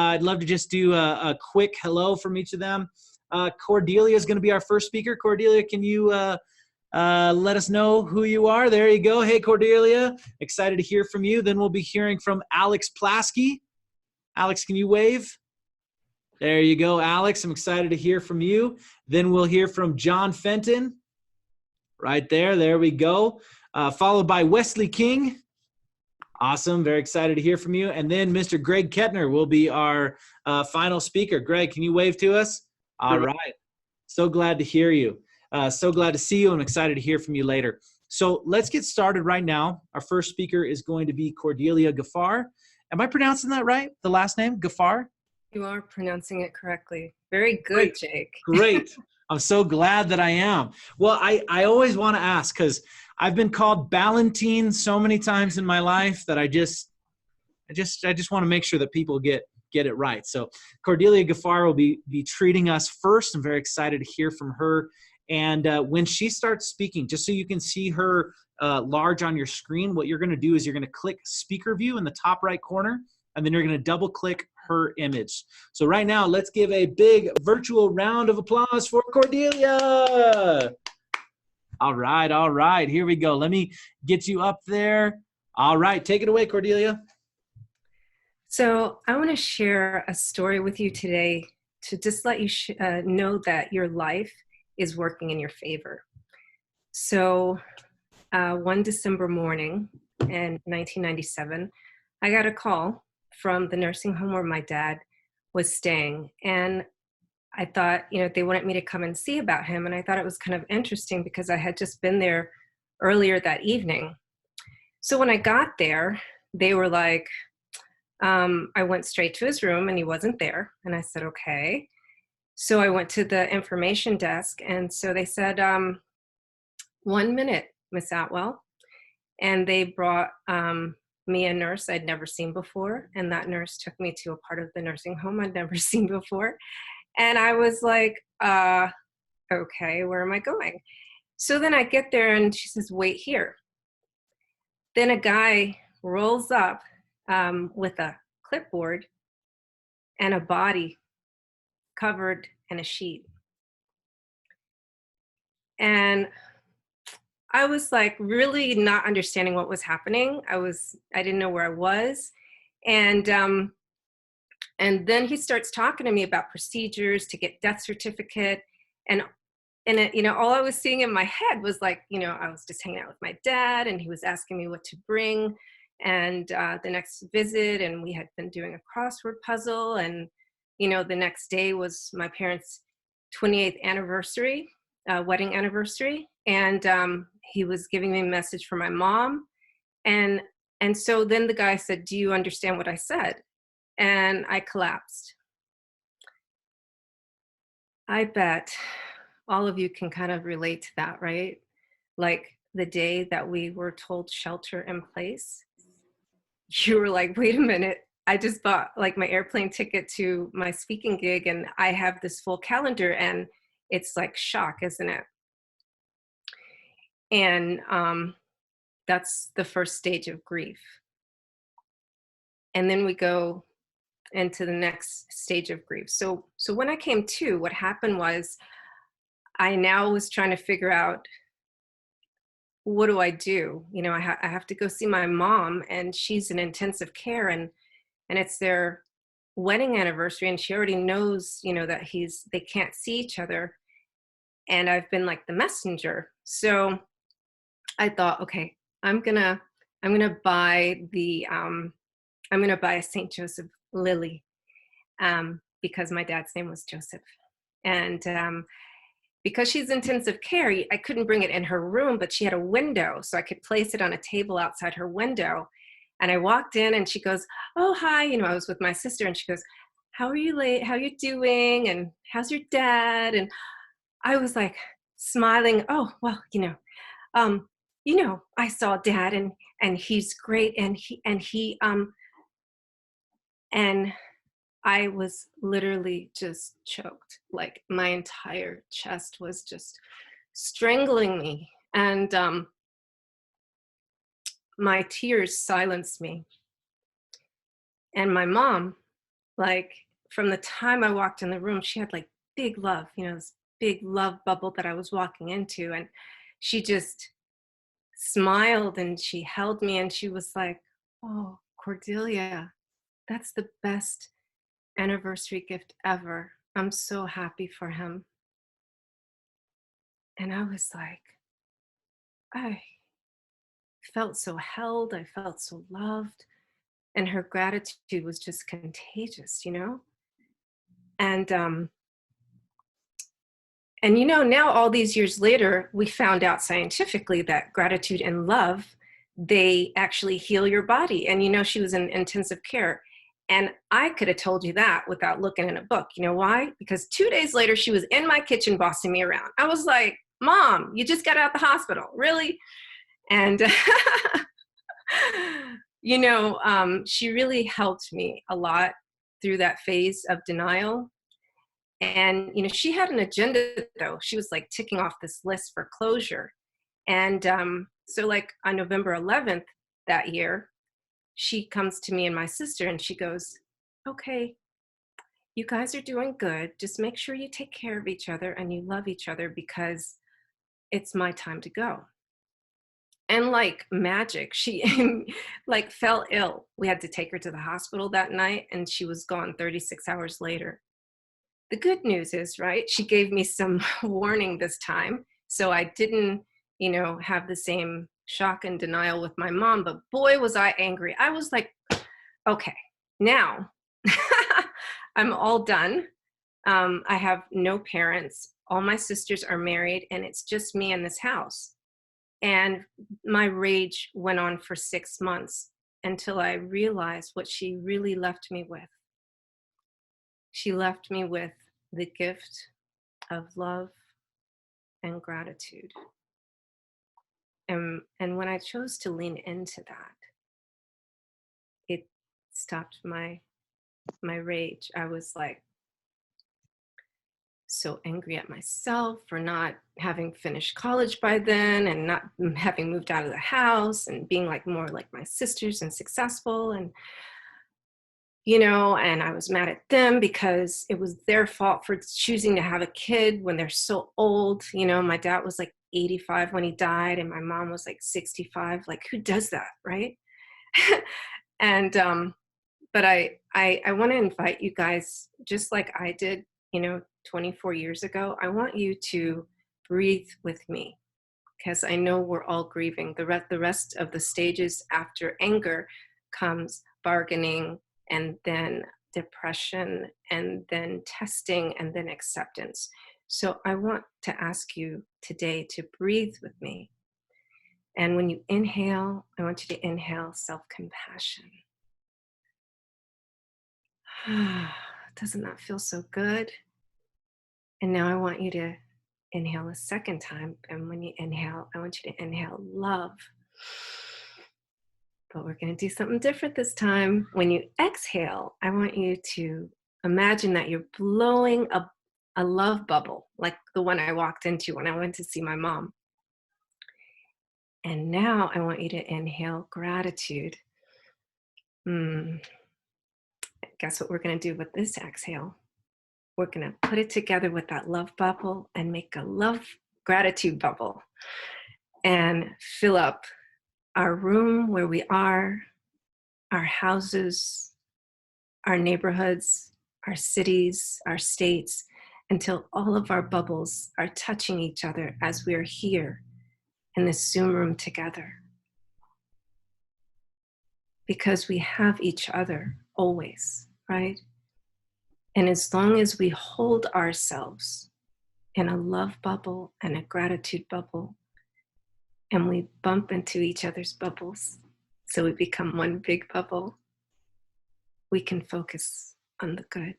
I'd love to just do a quick hello from each of them. Cordelia is going to be our first speaker. Cordelia, can you let us know who you are? There you go. Hey, Cordelia. Excited to hear from you. Then we'll be hearing from Alex Plasky. Alex, can you wave? There you go, Alex. I'm excited to hear from you. Then we'll hear from John Fenton. Right there. There we go. Followed by Wesley King. Awesome. Very excited to hear from you. And then Mr. Greg Kettner will be our final speaker. Greg, can you wave to us? All right. So glad to hear you. So glad to see you. I'm excited to hear from you later. So let's get started right now. Our first speaker is going to be Cordelia Gaffar. Am I pronouncing that right? The last name, Gaffar? You are pronouncing it correctly. Very good, Great. Jake. Great. I'm so glad that I am. Well, I always want to ask because I've been called Ballantine so many times in my life that I just want to make sure that people get it right. So Cordelia Gaffar will be treating us first. I'm very excited to hear from her. And when she starts speaking, just so you can see her large on your screen, what you're going to do is you're going to click speaker view in the top right corner, and then you're going to double click her image. So right now, let's give a big virtual round of applause for Cordelia. All right. Here we go. Let me get you up there. All right. Take it away, Cordelia. So I want to share a story with you today to just let you know that your life is working in your favor. So one December morning in 1997, I got a call from the nursing home where my dad was staying. And I thought, they wanted me to come and see about him. And I thought it was kind of interesting because I had just been there earlier that evening. So when I got there, they were like, I went straight to his room and he wasn't there. And I said, okay. So I went to the information desk. And so they said, 1 minute, Miss Atwell. And they brought me a nurse I'd never seen before. And that nurse took me to a part of the nursing home I'd never seen before. And I was like, okay, where am I going? So then I get there and she says, wait here. Then a guy rolls up with a clipboard and a body covered in a sheet. And I was like really not understanding what was happening. I didn't know where I was. And then he starts talking to me about procedures to get death certificate. And it, all I was seeing in my head was like, I was just hanging out with my dad and he was asking me what to bring and the next visit. And we had been doing a crossword puzzle. And, the next day was my parents' 28th anniversary, wedding anniversary. And he was giving me a message for my mom. And so then the guy said, do you understand what I said? And I collapsed. I bet all of you can kind of relate to that, right? Like the day that we were told shelter in place, you were like, wait a minute, I just bought like my airplane ticket to my speaking gig and I have this full calendar and it's like shock, isn't it? And that's the first stage of grief. And then we go into the next stage of grief. So when I came to, what happened was I now was trying to figure out, what do I do? I have to go see my mom and she's in intensive care and it's their wedding anniversary and she already knows, that they can't see each other. And I've been like the messenger. So I thought, okay, I'm gonna buy a St. Joseph lily because my dad's name was Joseph. And because she's intensive care, I couldn't bring it in her room, but she had a window, so I could place it on a table outside her window. And I walked in and she goes, oh, hi. I was with my sister and she goes, how are you doing? And how's your dad? And I was like smiling. Oh, well, I saw dad and he's great. And I was literally just choked. Like my entire chest was just strangling me. And my tears silenced me. And my mom Like from the time I walked in the room, she had like big love, this big love bubble that I was walking into. And she just smiled and she held me and she was like, "Oh, Cordelia, that's the best anniversary gift ever. I'm so happy for him." And I was like, I felt so held. I felt so loved. And her gratitude was just contagious. And now all these years later, we found out scientifically that gratitude and love, they actually heal your body. And she was in intensive care. And I could have told you that without looking in a book. You know why? Because 2 days later, she was in my kitchen bossing me around. I was like, "Mom, you just got out the hospital. Really?" And, she really helped me a lot through that phase of denial. And, she had an agenda, though. She was like ticking off this list for closure. And so like on November 11th that year, she comes to me and my sister and she goes, "Okay, you guys are doing good. Just make sure you take care of each other and you love each other because it's my time to go." And like magic, she like fell ill. We had to take her to the hospital that night and she was gone 36 hours later. The good news is, right, she gave me some warning this time. So I didn't, have the same shock and denial with my mom, but boy, was I angry. I was like, okay, now I'm all done. I have no parents. All my sisters are married and it's just me in this house. And my rage went on for 6 months until I realized what she really left me with. She left me with the gift of love and gratitude. And when I chose to lean into that, it stopped my rage. I was like so angry at myself for not having finished college by then and not having moved out of the house and being like more like my sisters and successful. And I was mad at them because it was their fault for choosing to have a kid when they're so old. My dad was like 85 when he died and my mom was like 65. Like, who does that, right? And but I want to invite you guys, just like I did, 24 years ago. I want you to breathe with me because I know we're all grieving. The rest of the stages after anger comes bargaining, and then depression, and then testing, and then acceptance. So I want to ask you today to breathe with me. And when you inhale, I want you to inhale self-compassion. Doesn't that feel so good? And now I want you to inhale a second time. And when you inhale, I want you to inhale love. But we're going to do something different this time. When you exhale, I want you to imagine that you're blowing a love bubble, like the one I walked into when I went to see my mom. And now I want you to inhale gratitude. Guess what we're going to do with this exhale? We're going to put it together with that love bubble and make a love gratitude bubble and fill up our room where we are, our houses, our neighborhoods, our cities, our states, until all of our bubbles are touching each other as we're here in this Zoom room together. Because we have each other always, right? And as long as we hold ourselves in a love bubble and a gratitude bubble, and we bump into each other's bubbles, so we become one big bubble, we can focus on the good.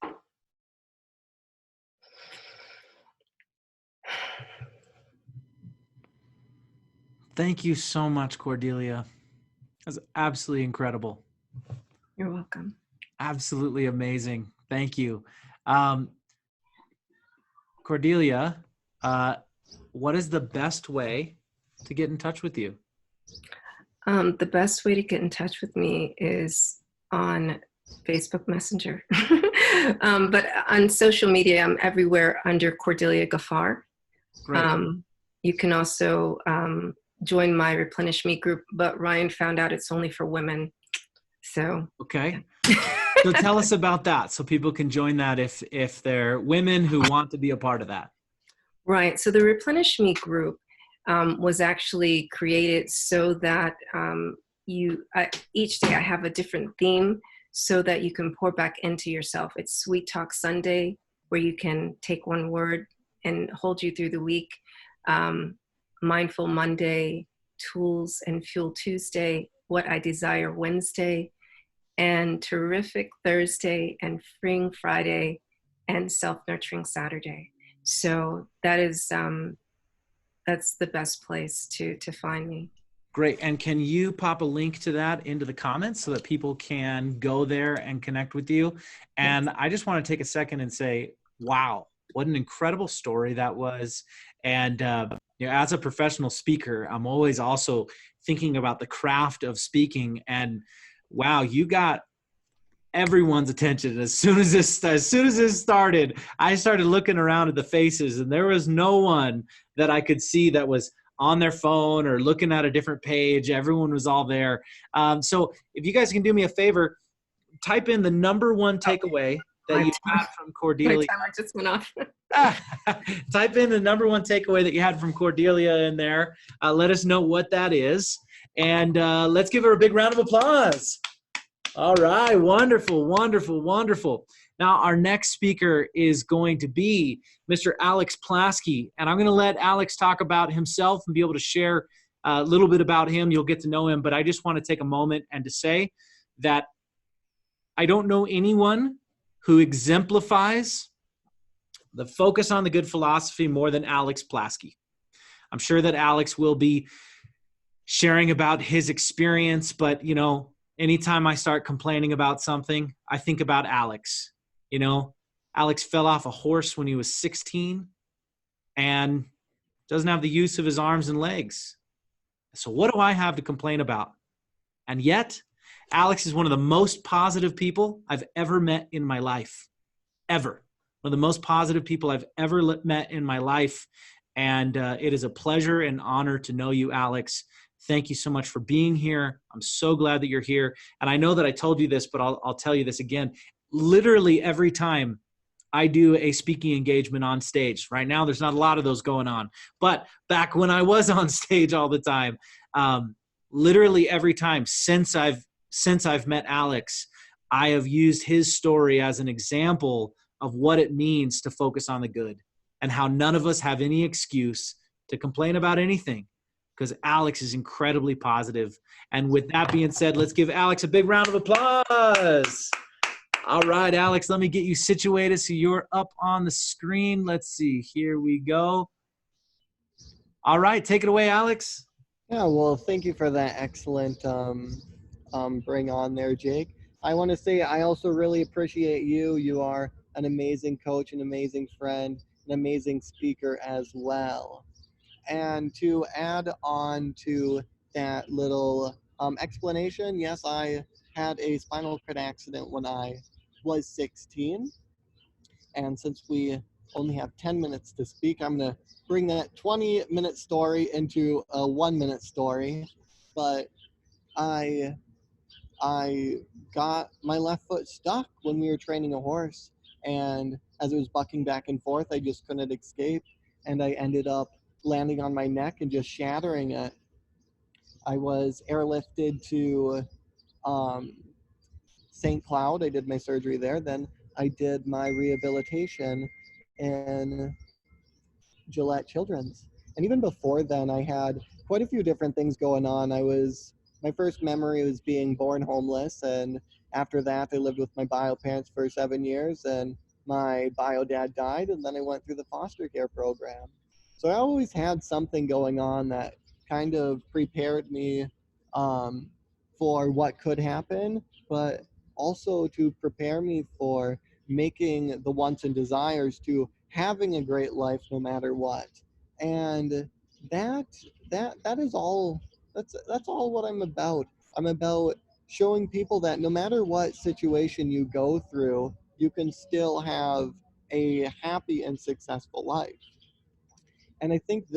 Thank you so much, Cordelia. That's absolutely incredible. You're welcome. Absolutely amazing. Thank you. Cordelia, what is the best way to get in touch with you? The best way to get in touch with me is on Facebook Messenger. But on social media, I'm everywhere under Cordelia Gaffar. Great. You can also join my Replenishment Group, but Ryan found out it's only for women. So okay. So tell us about that, so people can join that if they're women who want to be a part of that. Right. So the Replenishment Group was actually created so that each day I have a different theme so that you can pour back into yourself. It's Sweet Talk Sunday, where you can take one word and hold you through the week. Mindful Monday, Tools and Fuel Tuesday, What I Desire Wednesday, and Terrific Thursday, and Freeing Friday, and Self-Nurturing Saturday. So that is that's the best place to find me. Great. And can you pop a link to that into the comments so that people can go there and connect with you? And I just want to take a second and say, wow, what an incredible story that was. And you know, as a professional speaker, I'm always also thinking about the craft of speaking. And wow, you got everyone's attention. As soon as this started, I started looking around at the faces, and there was no one that I could see that was on their phone or looking at a different page. Everyone was all there. So if you guys can do me a favor, type in the #1 takeaway that you had from Cordelia. My timer just went off. Type in the #1 takeaway that you had from Cordelia in there. Let us know what that is. And let's give her a big round of applause. All right. Wonderful, wonderful, wonderful. Now, our next speaker is going to be Mr. Alex Plasky. And I'm going to let Alex talk about himself and be able to share a little bit about him. You'll get to know him. But I just want to take a moment and to say that I don't know anyone who exemplifies the focus on the good philosophy more than Alex Plasky. I'm sure that Alex will be sharing about his experience, but, you know, anytime I start complaining about something, I think about Alex. You know, Alex fell off a horse when he was 16 and doesn't have the use of his arms and legs. So what do I have to complain about? And yet, Alex is one of the most positive people I've ever met in my life. Ever. One of the most positive people I've ever met in my life. And it is a pleasure and honor to know you, Alex. Thank you so much for being here. I'm so glad that you're here. And I know that I told you this, but I'll tell you this again. Literally every time I do a speaking engagement on stage, right now there's not a lot of those going on, but back when I was on stage all the time, literally every time since I've met Alex, I have used his story as an example of what it means to focus on the good and how none of us have any excuse to complain about anything, because Alex is incredibly positive. And with that being said, let's give Alex a big round of applause. All right, Alex, let me get you situated so you're up on the screen. Let's see. Here we go. All right, take it away, Alex. Yeah, well, thank you for that excellent bring on there, Jake. I want to say I also really appreciate you. You are an amazing coach, an amazing friend, an amazing speaker as well. And to add on to that little explanation, yes, I had a spinal cord accident when I was 16. And since we only have 10 minutes to speak, I'm going to bring that 20-minute story into a 1-minute story. But I got my left foot stuck when we were training a horse. And as it was bucking back and forth, I just couldn't escape. And I ended up landing on my neck and just shattering it. I was airlifted to St. Cloud. I did my surgery there. Then I did my rehabilitation in Gillette Children's. And even before then, I had quite a few different things going on. My first memory was being born homeless. And after that, I lived with my bio parents for 7 years. And my bio dad died. And then I went through the foster care program. So I always had something going on that kind of prepared me for what could happen, but also to prepare me for making the wants and desires to having a great life no matter what. And that is all. That's all what I'm about. I'm about showing people that no matter what situation you go through, you can still have a happy and successful life. And I think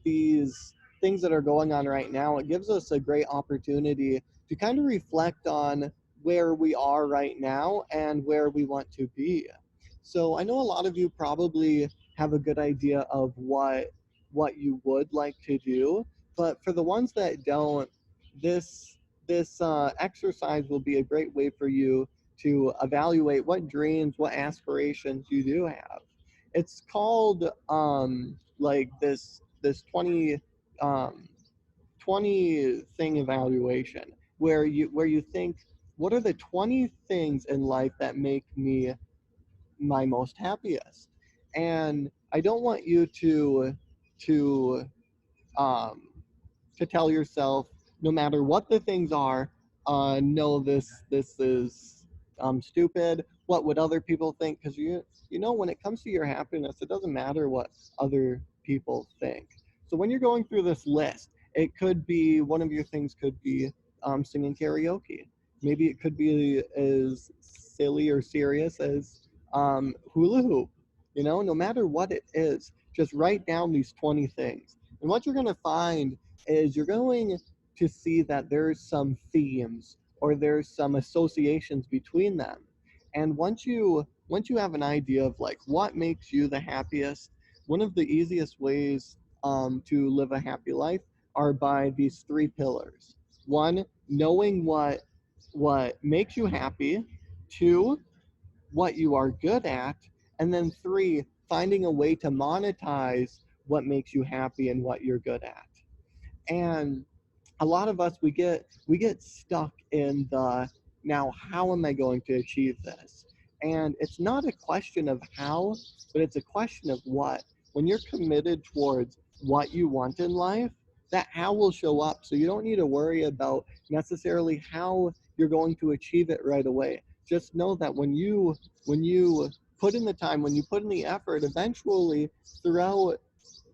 these things that are going on right now, it gives us a great opportunity to kind of reflect on where we are right now and where we want to be. So I know a lot of you probably have a good idea of what you would like to do, but for the ones that don't, this exercise will be a great way for you to evaluate what dreams, what aspirations you do have. It's called like this 20 thing evaluation, where you think, what are the 20 things in life that make me my most happiest? And I don't want you to um to tell yourself, no matter what the things are, no, this is stupid. What would other people think? Because you know, when it comes to your happiness, it doesn't matter what other people think. So when you're going through this list, it could be, one of your things could be singing karaoke. Maybe it could be as silly or serious as hula hoop. You know, no matter what it is, just write down these 20 things. And what you're going to find is you're going to see that there's some themes or there's some associations between them. And once you have an idea of like what makes you the happiest, one of the easiest ways to live a happy life are by these three pillars. One, knowing what makes you happy. Two, what you are good at. And then three, finding a way to monetize what makes you happy and what you're good at. And a lot of us, we get stuck in the, now how am I going to achieve this? And it's not a question of how, but it's a question of what. When you're committed towards what you want in life, that how will show up. So you don't need to worry about necessarily how you're going to achieve it right away. Just know that when you put in the time, when you put in the effort, eventually throughout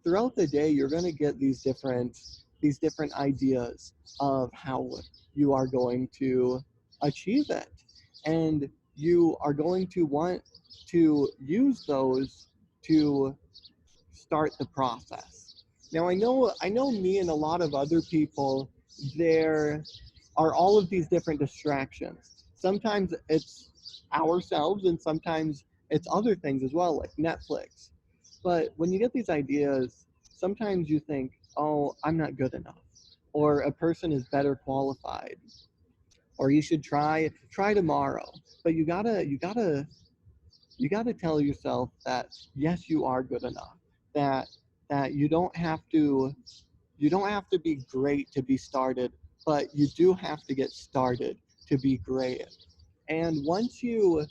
the day, you're going to get these different ideas of how you are going to achieve it, and you are going to want to use those to start the process. Now I know me and a lot of other people, there are all of these different distractions. Sometimes it's ourselves and sometimes it's other things as well, like Netflix. But when you get these ideas, sometimes you think, oh, I'm not good enough, or a person is better qualified, or you should try tomorrow. But you gotta tell yourself that yes, you are good enough. That you don't have to be great to be started, but you do have to get started to be great. And once you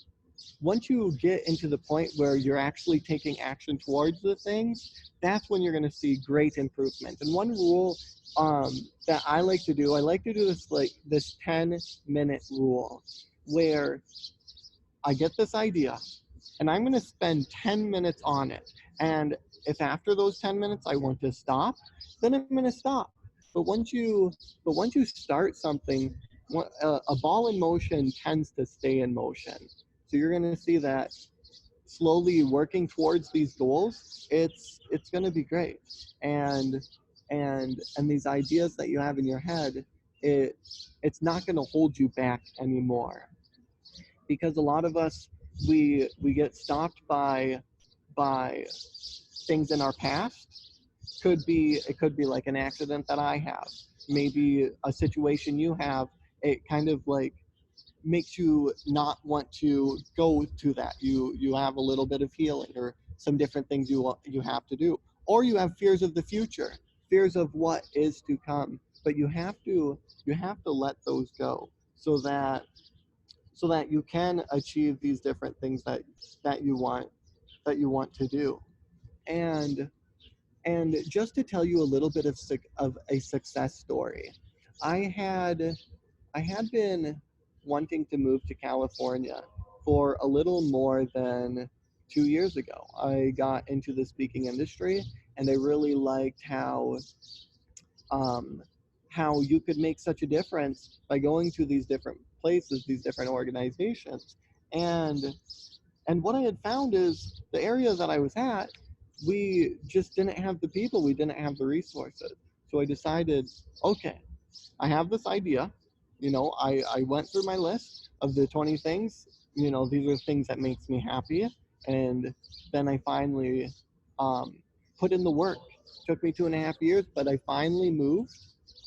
get into the point where you're actually taking action towards the things, that's when you're going to see great improvement. And one rule that I like to do this 10-minute rule, where I get this idea and I'm going to spend 10 minutes on it. And if after those 10 minutes I want to stop, then I'm going to stop. But once you start something, a ball in motion tends to stay in motion. So you're going to see that slowly working towards these goals, it's going to be great. And these ideas that you have in your head, it's not going to hold you back anymore. Because a lot of us, we get stopped by things in our past. It could be like an accident that I have, maybe a situation you have. It kind of like makes you not want to go to that. You have a little bit of healing or some different things you have to do, or you have fears of the future, fears of what is to come. But you have to let those go, so that you can achieve these different things that you want to do. And just to tell you a little bit of a success story, I had been wanting to move to California for a little more than 2 years ago. I got into the speaking industry, and I really liked how you could make such a difference by going to these different places, these different organizations. And And what I had found is the area that I was at, we just didn't have the people, we didn't have the resources. So I decided, okay, I have this idea. I went through my list of the 20 things. These are things that makes me happy. And then I finally put in the work. Took me 2.5 years, but I finally moved.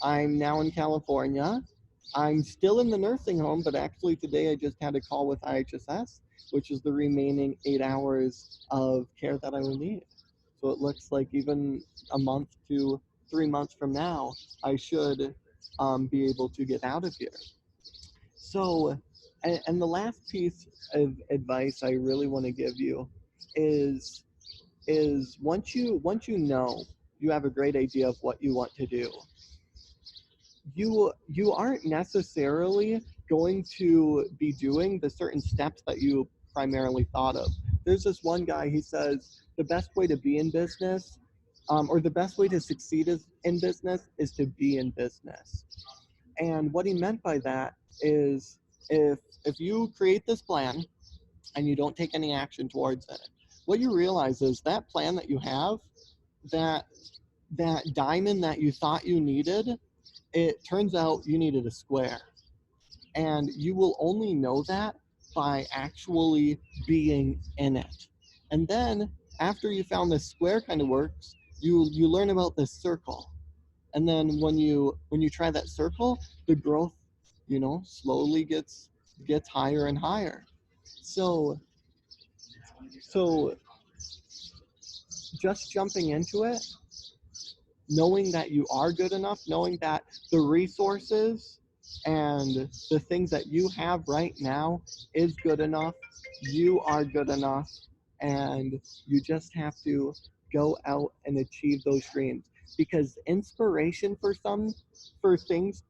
I'm now in California. I'm still in the nursing home, but actually today I just had a call with IHSS, which is the remaining 8 hours of care that I will need. So it looks like even a month to 3 months from now, I should be able to get out of here. So, and the last piece of advice I really want to give you is once you know you have a great idea of what you want to do, you aren't necessarily going to be doing the certain steps that you primarily thought of. There's this one guy, he says the best way to be in business, or the best way to succeed in business is to be in business. And what he meant by that is if you create this plan and you don't take any action towards it, what you realize is that plan that you have, that diamond that you thought you needed, it turns out you needed a square. And you will only know that by actually being in it. And then after you found this square kind of works, you learn about this circle. And then when you try that circle, the growth, slowly gets higher and higher. So just jumping into it, knowing that you are good enough, knowing that the resources and the things that you have right now is good enough, you are good enough, and you just have to go out and achieve those dreams. Because inspiration for things,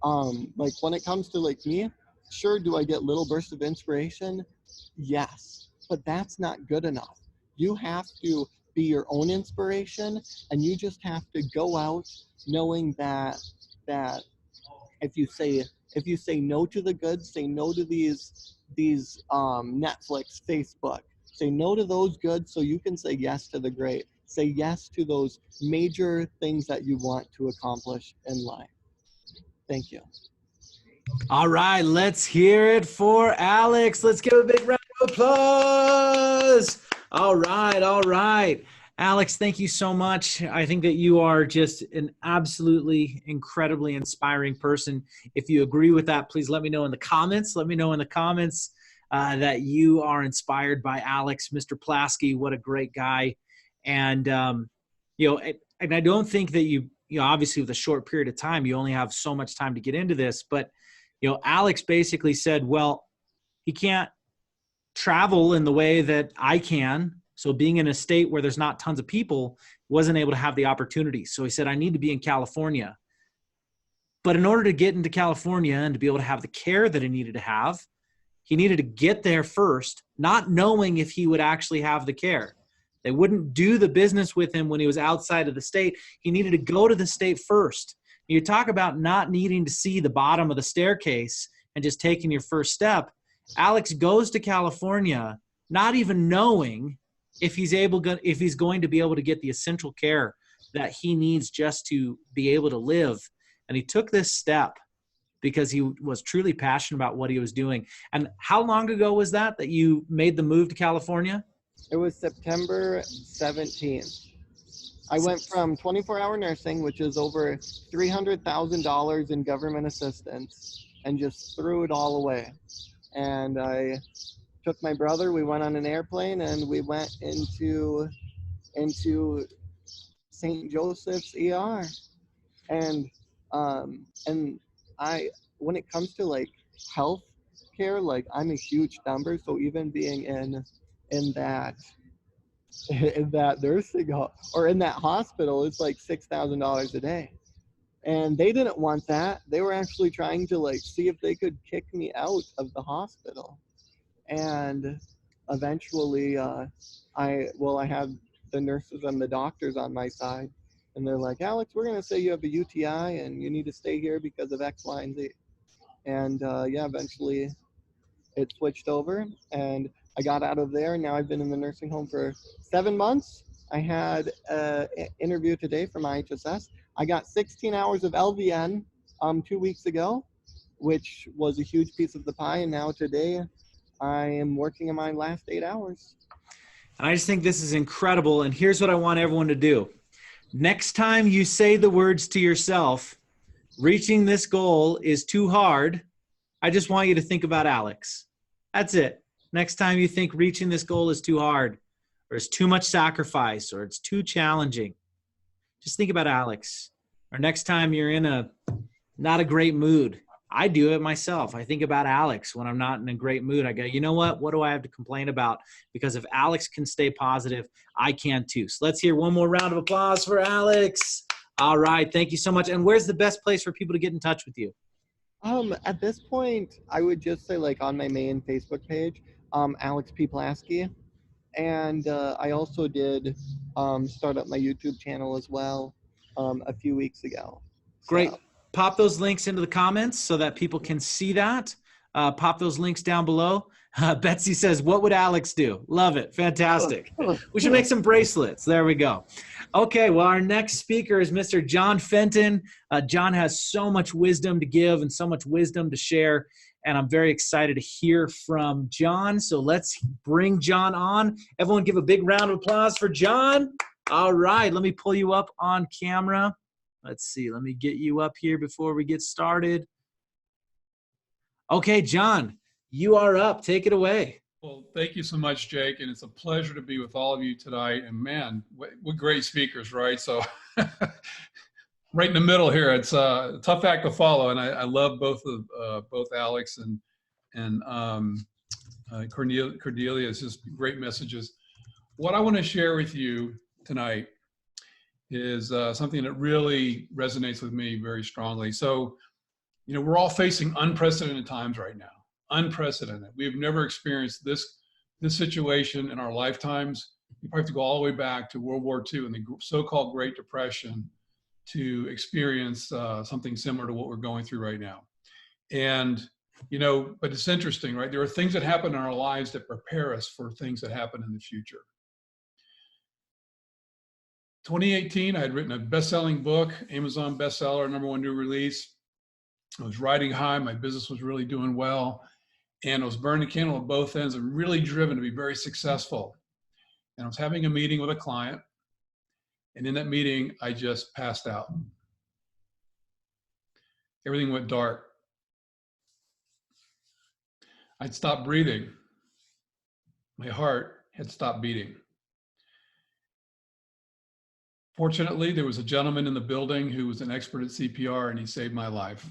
like when it comes to like me, sure, do I get little bursts of inspiration? Yes, but that's not good enough. You have to be your own inspiration, and you just have to go out knowing that if you say no to the good, say no to these Netflix, Facebook, say no to those good so you can say yes to the great. Say yes to those major things that you want to accomplish in life. Thank you. All right, let's hear it for Alex. Let's give a big round of applause. All right. Alex, thank you so much. I think that you are just an absolutely incredibly inspiring person. If you agree with that, please let me know in the comments. Let me know in the comments that you are inspired by Alex, Mr. Plasky. What a great guy. And, and I don't think that you obviously with a short period of time, you only have so much time to get into this, but Alex basically said, well, he can't travel in the way that I can. So being in a state where there's not tons of people, wasn't able to have the opportunity. So he said, I need to be in California. But in order to get into California and to be able to have the care that he needed to have, he needed to get there first, not knowing if he would actually have the care. They wouldn't do the business with him when he was outside of the state. He needed to go to the state first. You talk about not needing to see the bottom of the staircase and just taking your first step. Alex goes to California not even knowing if he's going to be able to get the essential care that he needs just to be able to live. And he took this step because he was truly passionate about what he was doing. And how long ago was that you made the move to California? It was September 17th. I went from 24-hour nursing, which is over $300,000 in government assistance, and just threw it all away. And I took my brother, we went on an airplane, and we went into St. Joseph's ER. And when it comes to like health care, like I'm a huge number, so even being in that nursing home or in that hospital, it's like $6,000 a day. And they didn't want that. They were actually trying to like see if they could kick me out of the hospital. And eventually I had the nurses and the doctors on my side, and they're like, Alex, we're going to say you have a UTI and you need to stay here because of X, Y, and Z. And eventually it switched over. And I got out of there, and now I've been in the nursing home for 7 months. I had an interview today from IHSS. I got 16 hours of LVN 2 weeks ago, which was a huge piece of the pie, and now today I am working in my last 8 hours. And I just think this is incredible, and here's what I want everyone to do. Next time you say the words to yourself, reaching this goal is too hard, I just want you to think about Alex. That's it. Next time you think reaching this goal is too hard, or it's too much sacrifice, or it's too challenging, just think about Alex. Or next time you're in not a great mood, I do it myself. I think about Alex when I'm not in a great mood. I go, you know what? What do I have to complain about? Because if Alex can stay positive, I can too. So let's hear one more round of applause for Alex. All right. Thank you so much. And where's the best place for people to get in touch with you? At this point, I would just say like on my main Facebook page, Alex P Plasky. And I also did start up my YouTube channel as well a few weeks ago. Great. So. Pop those links into the comments so that people can see that. Pop those links down below. Betsy says, what would Alex do? Love it. Fantastic. We should make some bracelets. There we go. Okay, well, our next speaker is Mr. John Fenton. John has so much wisdom to give and so much wisdom to share, and I'm very excited to hear from John. So let's bring John on. Everyone give a big round of applause for John. All right, let me pull you up on camera. Let's see. Let me get you up here before we get started. Okay, John, you are up. Take it away. Well, thank you so much, Jake. And it's a pleasure to be with all of you tonight. And man, what great speakers, right? So right in the middle here, it's a tough act to follow. And I love both Alex and Cordelia. It's just great messages. What I want to share with you tonight is something that really resonates with me very strongly. So, you know, we're all facing unprecedented times right now. Unprecedented. We've never experienced this situation in our lifetimes. You probably have to go all the way back to World War II and the so-called Great Depression to experience something similar to what we're going through right now. And, you know, but it's interesting, right? There are things that happen in our lives that prepare us for things that happen in the future. 2018, I had written a best-selling book, Amazon bestseller, #1 new release. I was riding high. My business was really doing well. And I was burning the candle at both ends and really driven to be very successful. And I was having a meeting with a client. And in that meeting, I just passed out. Everything went dark. I'd stopped breathing. My heart had stopped beating. Fortunately, there was a gentleman in the building who was an expert at CPR, and he saved my life.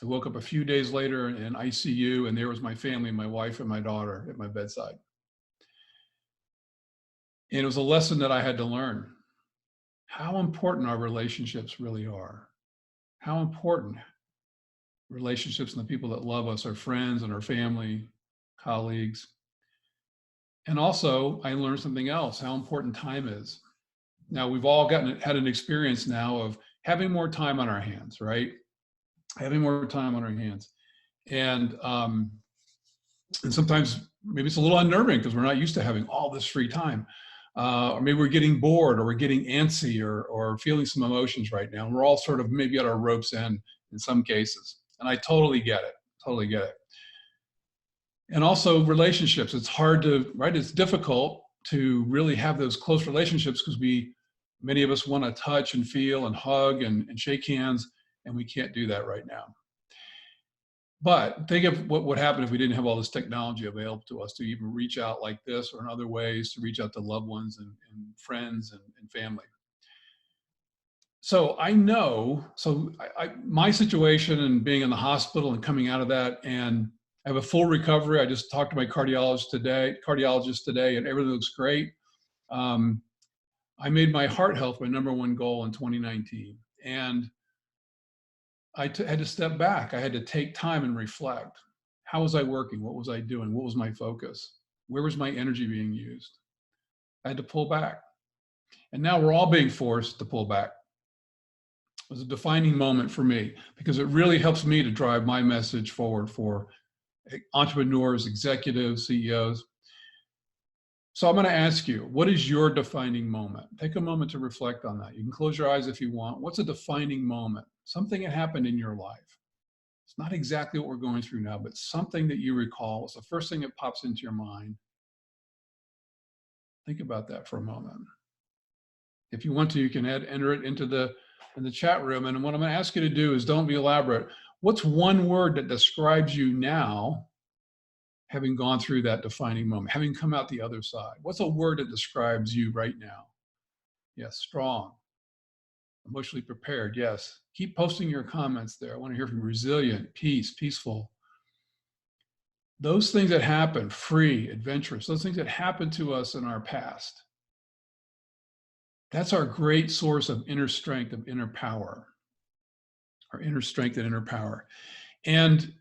I woke up a few days later in ICU, and there was my family, my wife and my daughter at my bedside. And it was a lesson that I had to learn. How important our relationships really are. How important relationships and the people that love us, our friends and our family, colleagues. And also, I learned something else, how important time is. Now, we've all had an experience now of having more time on our hands, right? Having more time on our hands. And sometimes maybe it's a little unnerving because we're not used to having all this free time. Or maybe we're getting bored or we're getting antsy or feeling some emotions right now. And we're all sort of maybe at our rope's end in some cases. And I totally get it, totally get it. And also relationships, it's hard to, right? It's difficult to really have those close relationships because many of us want to touch and feel and hug and shake hands, and we can't do that right now. But think of what would happen if we didn't have all this technology available to us to even reach out like this or in other ways to reach out to loved ones and friends and family. So I know, my situation and being in the hospital and coming out of that, and I have a full recovery. I just talked to my cardiologist today, and everything looks great. I made my heart health my #1 goal in 2019. And I had to step back. I had to take time and reflect. How was I working? What was I doing? What was my focus? Where was my energy being used? I had to pull back. And now we're all being forced to pull back. It was a defining moment for me because it really helps me to drive my message forward for entrepreneurs, executives, CEOs. So I'm going to ask you, what is your defining moment? Take a moment to reflect on that. You can close your eyes if you want. What's a defining moment? Something that happened in your life. It's not exactly what we're going through now, but something that you recall. It's the first thing that pops into your mind. Think about that for a moment. If you want to, you can enter it into the chat room. And what I'm going to ask you to do is don't be elaborate. What's one word that describes you now, having gone through that defining moment, having come out the other side? What's a word that describes you right now? Yes, strong, emotionally prepared. Yes. Keep posting your comments there. I want to hear from you. Resilient, peace, peaceful. Those things that happen, free, adventurous, those things that happen to us in our past. That's our great source of inner strength, of inner power. Our inner strength and inner power. And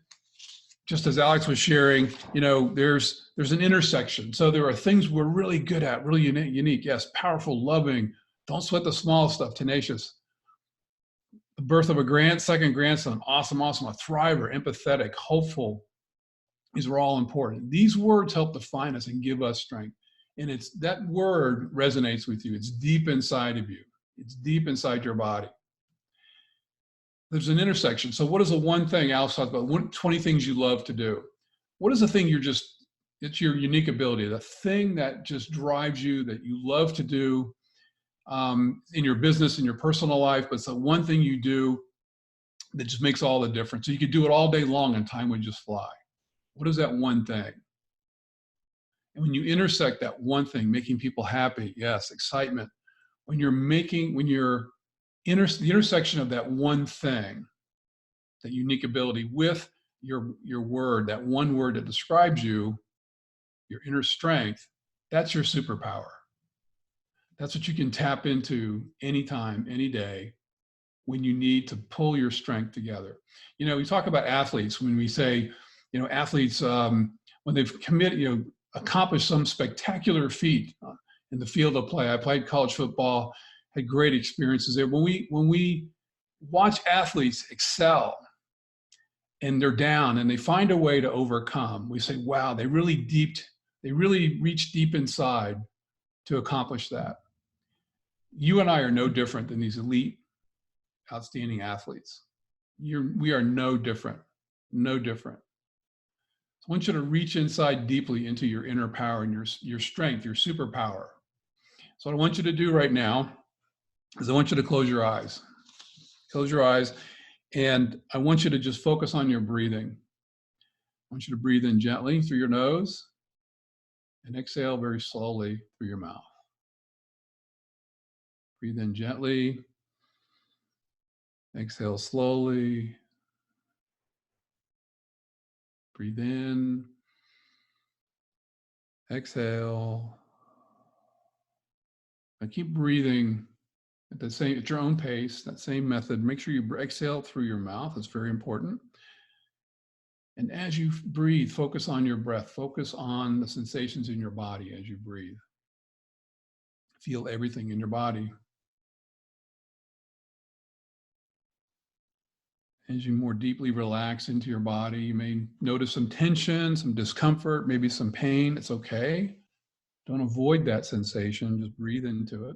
just as Alex was sharing, you know, there's an intersection. So there are things we're really good at, really unique. Yes, powerful, loving, don't sweat the small stuff, tenacious. The birth of a second grandson, awesome, a thriver, empathetic, hopeful. These are all important. These words help define us and give us strength. And it's that word resonates with you. It's deep inside of you. It's deep inside your body. There's an intersection. So what is the one thing Alex talked about? 20 things you love to do. What is the thing it's your unique ability, the thing that just drives you, that you love to do in your business, in your personal life, but it's the one thing you do that just makes all the difference. So you could do it all day long and time would just fly. What is that one thing? And when you intersect that one thing, making people happy, yes, excitement. The intersection of that one thing, that unique ability with your word, that one word that describes you, your inner strength, that's your superpower. That's what you can tap into anytime, any day, when you need to pull your strength together. You know, we talk about athletes when we say, you know, athletes, when they've accomplished some spectacular feat in the field of play. I played college football, had great experiences there. When we watch athletes excel and they're down and they find a way to overcome, we say, wow, they really reached deep inside to accomplish that. You and I are no different than these elite, outstanding athletes. We are no different, no different. So I want you to reach inside deeply into your inner power and your strength, your superpower. So what I want you to do right now is I want you to close your eyes. Close your eyes, and I want you to just focus on your breathing. I want you to breathe in gently through your nose and exhale very slowly through your mouth. Breathe in gently, exhale slowly. Breathe in, exhale. And keep breathing at your own pace, that same method. Make sure you exhale through your mouth. It's very important. And as you breathe, focus on your breath. Focus on the sensations in your body as you breathe. Feel everything in your body. As you more deeply relax into your body, you may notice some tension, some discomfort, maybe some pain. It's okay. Don't avoid that sensation. Just breathe into it.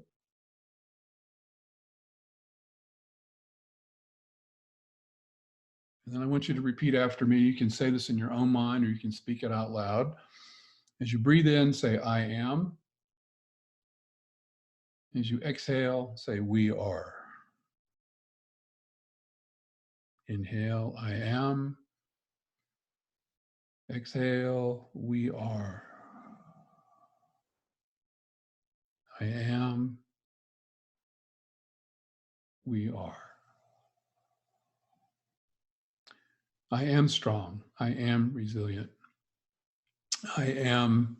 And then I want you to repeat after me. You can say this in your own mind or you can speak it out loud. As you breathe in, say, I am. As you exhale, say, we are. Inhale, I am. Exhale, we are. I am. We are. I am strong. I am resilient. I am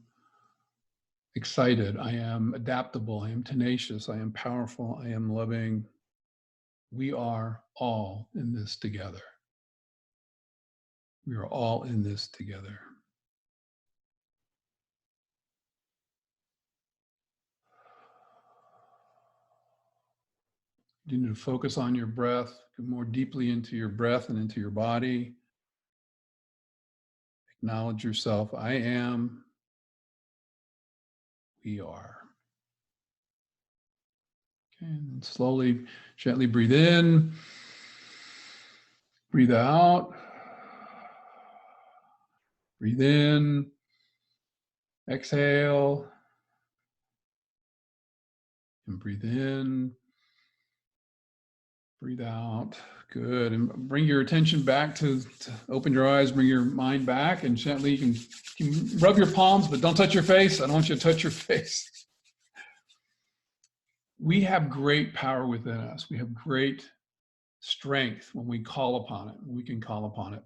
excited. I am adaptable. I am tenacious. I am powerful. I am loving. We are all in this together. We are all in this together. You need to focus on your breath, go more deeply into your breath and into your body. Acknowledge yourself. I am. we are. Okay, and slowly, gently breathe in, breathe out, breathe in, exhale, and breathe in, breathe out. Good. And bring your attention back to open your eyes, bring your mind back, and gently you can rub your palms, but don't touch your face. I don't want you to touch your face. We have great power within us. We have great strength when we call upon it. We can call upon it.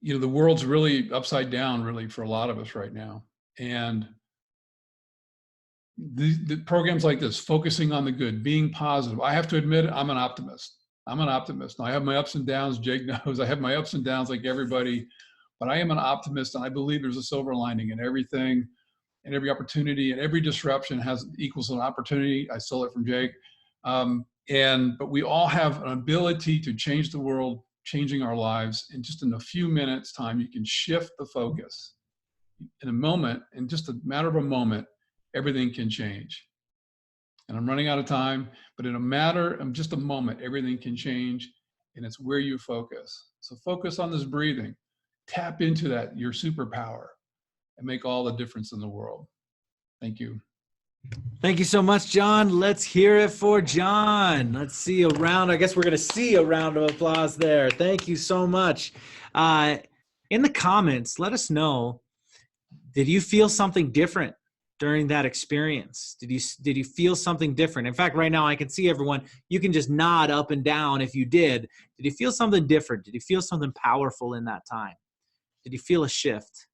You know, the world's really upside down, really, for a lot of us right now. And the programs like this, focusing on the good, being positive. I have to admit, I'm an optimist. I'm an optimist. Now, I have my ups and downs. Jake knows I have my ups and downs like everybody, but I am an optimist, and I believe there's a silver lining in everything, and every opportunity, and every disruption has equals an opportunity. I stole it from Jake. But we all have an ability to change the world, changing our lives. And just in a few minutes time, you can shift the focus. In a moment, in just a matter of a moment, everything can change. And I'm running out of time, but in a matter of just a moment, everything can change, and it's where you focus. So focus on this breathing, tap into that, your superpower, and make all the difference in the world. Thank you. Thank you so much, John. Let's hear it for John. Let's see a round. I guess we're going to see a round of applause there. Thank you so much. In the comments, let us know, did you feel something different during that experience? Did you feel something different? In fact, right now I can see everyone. You can just nod up and down if you did. Did you feel something different? Did you feel something powerful in that time? Did you feel a shift?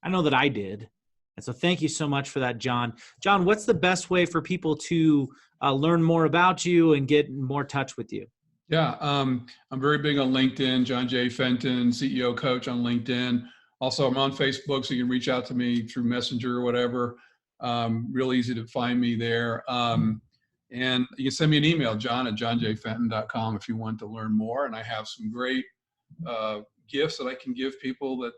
I know that I did. And so thank you so much for that, John. John, what's the best way for people to learn more about you and get in more touch with you? Yeah, I'm very big on LinkedIn, John J. Fenton, CEO coach on LinkedIn. Also, I'm on Facebook, so you can reach out to me through Messenger or whatever. Real easy to find me there. And you can send me an email, john@johnjfenton.com, if you want to learn more. And I have some great gifts that I can give people, that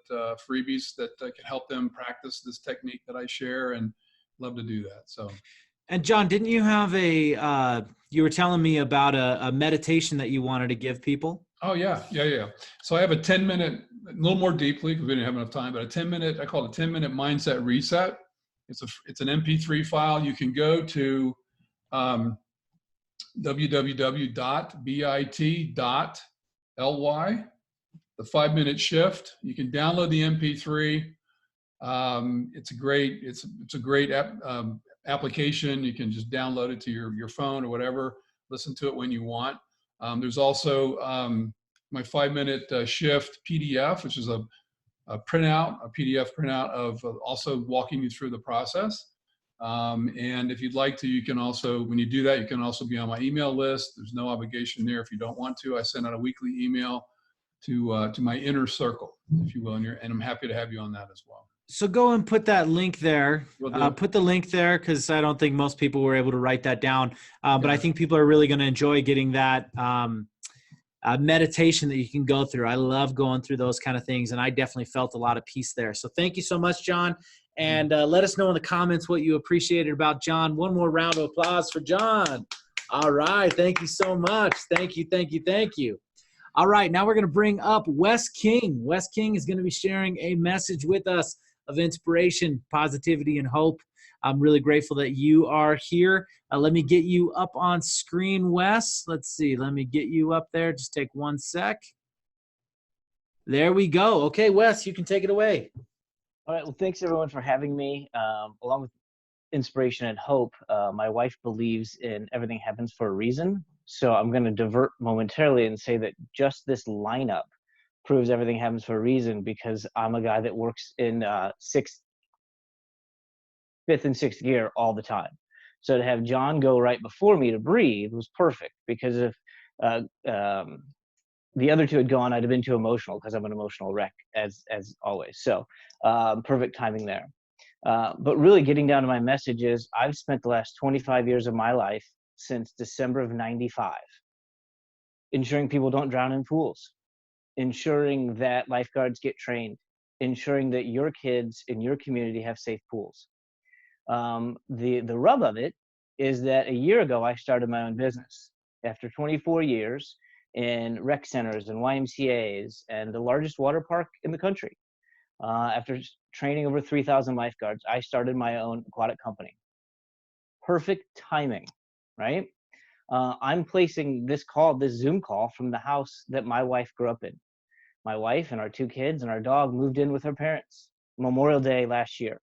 freebies that can help them practice this technique that I share, and love to do that. So. And John, didn't you have you were telling me about a meditation that you wanted to give people? Oh yeah. So I have a 10-minute, a little more deeply because we didn't have enough time, but a 10-minute, I call it a 10-minute mindset reset. It's an MP3 file. You can go to www.bit.ly, the 5-minute shift. You can download the MP3. It's a great application. You can just download it to your phone or whatever. Listen to it when you want. There's also my 5-minute shift PDF, which is a PDF printout of also walking you through the process. And if you'd like to, you can also, when you do that, you can also be on my email list. There's no obligation there if you don't want to. I send out a weekly email to my inner circle, if you will, and I'm happy to have you on that as well. So go and put that link there. Put the link there, because I don't think most people were able to write that down. But I think people are really going to enjoy getting that meditation that you can go through. I love going through those kind of things, and I definitely felt a lot of peace there. So thank you so much, John. And let us know in the comments what you appreciated about John. One more round of applause for John. All right. Thank you so much. Thank you. All right. Now we're going to bring up Wes King. Wes King is going to be sharing a message with us of inspiration, positivity, and hope. I'm really grateful that you are here. Let me get you up on screen, Wes. Let's see. Let me get you up there. Just take one sec. There we go. Okay, Wes, you can take it away. All right. Well, thanks everyone for having me. Along with inspiration and hope, my wife believes in everything happens for a reason. So I'm going to divert momentarily and say that just this lineup proves everything happens for a reason, because I'm a guy that works in fifth and sixth gear all the time. So to have John go right before me to breathe was perfect, because if the other two had gone, I'd have been too emotional, because I'm an emotional wreck as always. So perfect timing there. But really getting down to my message is, I've spent the last 25 years of my life since December of '95 ensuring people don't drown in pools, ensuring that lifeguards get trained, ensuring that your kids in your community have safe pools. The rub of it is that a year ago, I started my own business. After 24 years in rec centers and YMCAs and the largest water park in the country, after training over 3,000 lifeguards, I started my own aquatic company. Perfect timing, right? I'm placing this Zoom call from the house that my wife grew up in. My wife and our 2 kids and our dog moved in with her parents Memorial Day last year,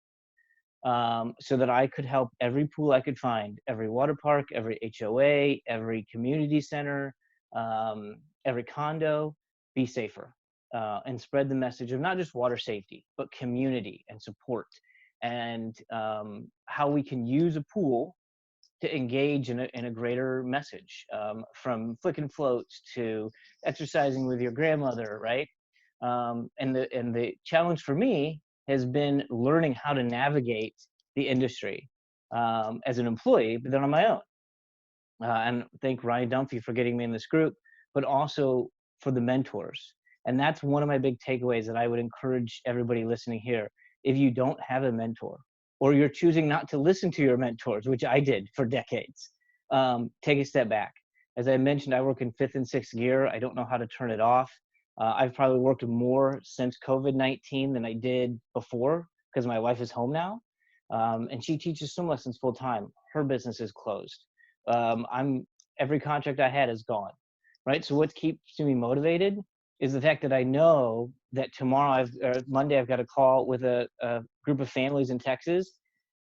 so that I could help every pool I could find, every water park, every HOA, every community center, every condo be safer, and spread the message of not just water safety, but community and support, and how we can use a pool to engage in a greater message, from flicking floats to exercising with your grandmother, right? And the challenge for me has been learning how to navigate the industry as an employee, but then on my own. And thank Ryan Dunphy for getting me in this group, but also for the mentors. And that's one of my big takeaways that I would encourage everybody listening here. If you don't have a mentor, or you're choosing not to listen to your mentors, which I did for decades, take a step back. As I mentioned, I work in 5th and 6th gear. I don't know how to turn it off. I've probably worked more since COVID-19 than I did before, because my wife is home now, and she teaches swim lessons full time. Her business is closed. Every contract I had is gone, right? So what keeps me motivated is the fact that I know that Monday I've got a call with a group of families in Texas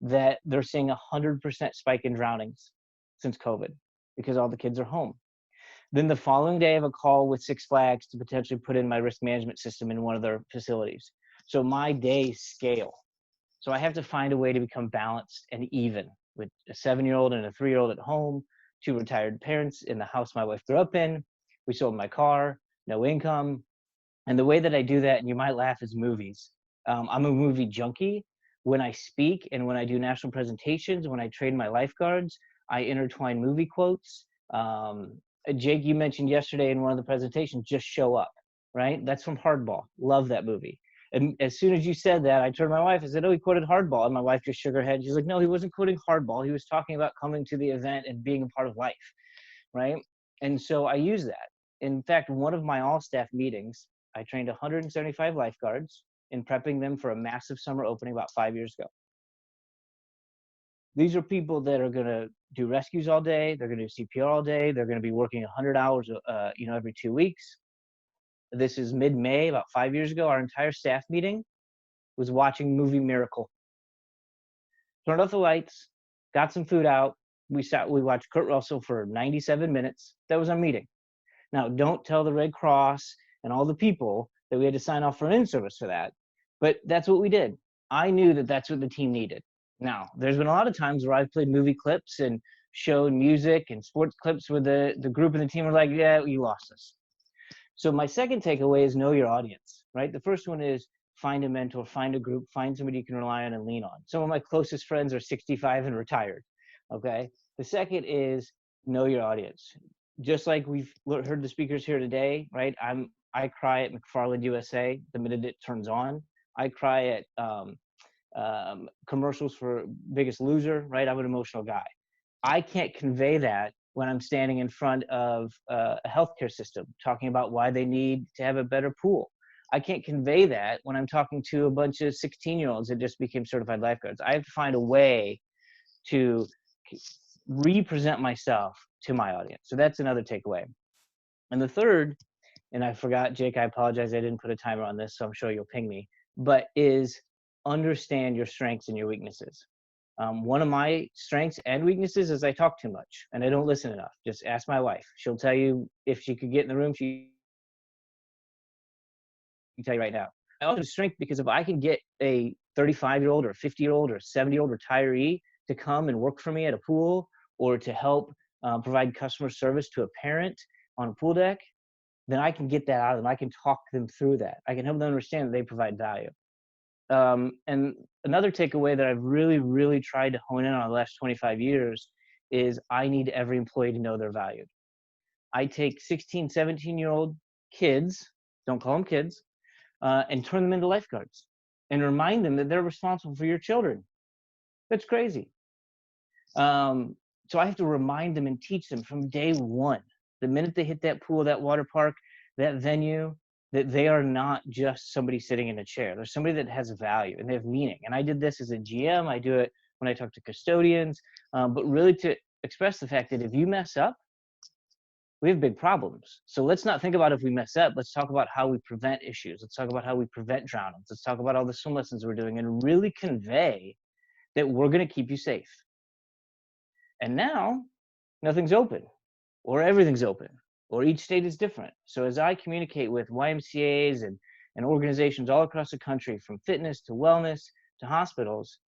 that they're seeing 100% spike in drownings since COVID because all the kids are home. Then the following day I have a call with Six Flags to potentially put in my risk management system in one of their facilities. So my days scale. So I have to find a way to become balanced and even with a 7-year-old and a 3-year-old at home, 2 retired parents in the house my wife grew up in. We sold my car, no income. And the way that I do that, and you might laugh, is movies. I'm a movie junkie. When I speak and when I do national presentations, when I train my lifeguards, I intertwine movie quotes. Jake, you mentioned yesterday in one of the presentations, Just Show Up, right? That's from Hardball. Love that movie. And as soon as you said that, I turned to my wife and said, oh, he quoted Hardball. And my wife just shook her head. She's like, no, he wasn't quoting Hardball. He was talking about coming to the event and being a part of life, right? And so I use that. In fact, one of my all-staff meetings, I trained 175 lifeguards in prepping them for a massive summer opening about 5 years ago. These are people that are going to do rescues all day. They're going to do CPR all day. They're going to be working 100 hours, every 2 weeks. This is mid-May, about 5 years ago. Our entire staff meeting was watching movie Miracle. Turned off the lights, got some food out. We watched Kurt Russell for 97 minutes. That was our meeting. Now, don't tell the Red Cross and all the people that we had to sign off for an in-service for that, but that's what we did. I knew that that's what the team needed. Now, there's been a lot of times where I've played movie clips and showed music and sports clips where the group and the team are like, yeah, you lost us. So my second takeaway is know your audience, right? The first one is find a mentor, find a group, find somebody you can rely on and lean on. Some of my closest friends are 65 and retired, okay? The second is know your audience. Just like we've heard the speakers here today, right? I cry at McFarland USA the minute it turns on. I cry at commercials for Biggest Loser, right? I'm an emotional guy. I can't convey that when I'm standing in front of a healthcare system talking about why they need to have a better pool. I can't convey that when I'm talking to a bunch of 16-year-olds that just became certified lifeguards. I have to find a way to represent myself to my audience. So that's another takeaway. And the third, and I forgot, Jake, I apologize, I didn't put a timer on this, so I'm sure you'll ping me, but is understand your strengths and your weaknesses. One of my strengths and weaknesses is I talk too much and I don't listen enough. Just ask my wife. She'll tell you if she could get in the room, she can tell you right now. I also have strength because if I can get a 35-year-old or 50-year-old or 70-year-old retiree to come and work for me at a pool or to help provide customer service to a parent on a pool deck, then I can get that out of them. I can talk them through that. I can help them understand that they provide value. And another takeaway that I've really, really tried to hone in on the last 25 years is I need every employee to know they're valued. I take 16, 17-year-old kids, don't call them kids, and turn them into lifeguards and remind them that they're responsible for your children. That's crazy. So I have to remind them and teach them from day one, the minute they hit that pool, that water park, that venue, that they are not just somebody sitting in a chair. They're somebody that has value and they have meaning. And I did this as a GM. I do it when I talk to custodians, but really to express the fact that if you mess up, we have big problems. So let's not think about if we mess up. Let's talk about how we prevent issues. Let's talk about how we prevent drownings. Let's talk about all the swim lessons we're doing and really convey that we're going to keep you safe. And now nothing's open, or everything's open, or each state is different. So as I communicate with YMCAs and organizations all across the country, from fitness to wellness to hospitals,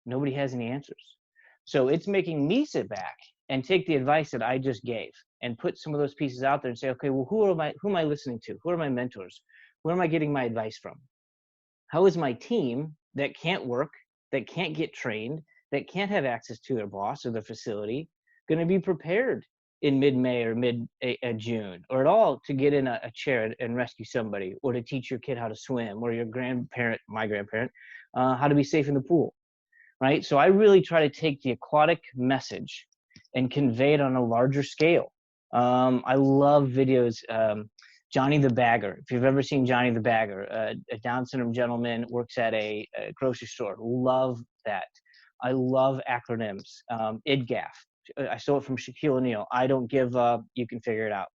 nobody has any answers. So it's making me sit back and take the advice that I just gave and put some of those pieces out there and say, okay, well, who am I listening to? Who are my mentors? Where am I getting my advice from? How is my team that can't work, that can't get trained, that can't have access to their boss or their facility, going to be prepared in mid-May or mid-June or at all to get in a chair and rescue somebody, or to teach your kid how to swim, or your grandparent, my grandparent, how to be safe in the pool, right? So I really try to take the aquatic message and convey it on a larger scale. I love videos. Johnny the Bagger, if you've ever seen Johnny the Bagger, a Down syndrome gentleman, works at a grocery store. Love that. I love acronyms. IDGAF. I stole it from Shaquille O'Neal. I don't give up. You can figure it out.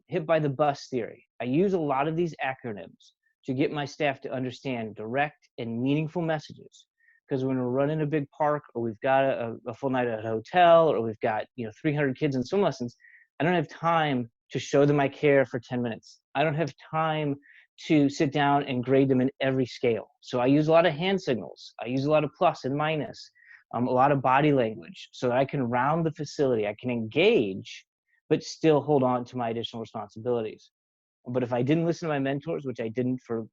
Hit by the bus theory. I use a lot of these acronyms to get my staff to understand direct and meaningful messages. Because when we're running a big park, or we've got a full night at a hotel, or we've got 300 kids in swim lessons, I don't have time to show them I care for 10 minutes. I don't have time to sit down and grade them in every scale. So I use a lot of hand signals. I use a lot of plus and minus, a lot of body language, so that I can round the facility. I can engage, but still hold on to my additional responsibilities. But if I didn't listen to my mentors, which I didn't for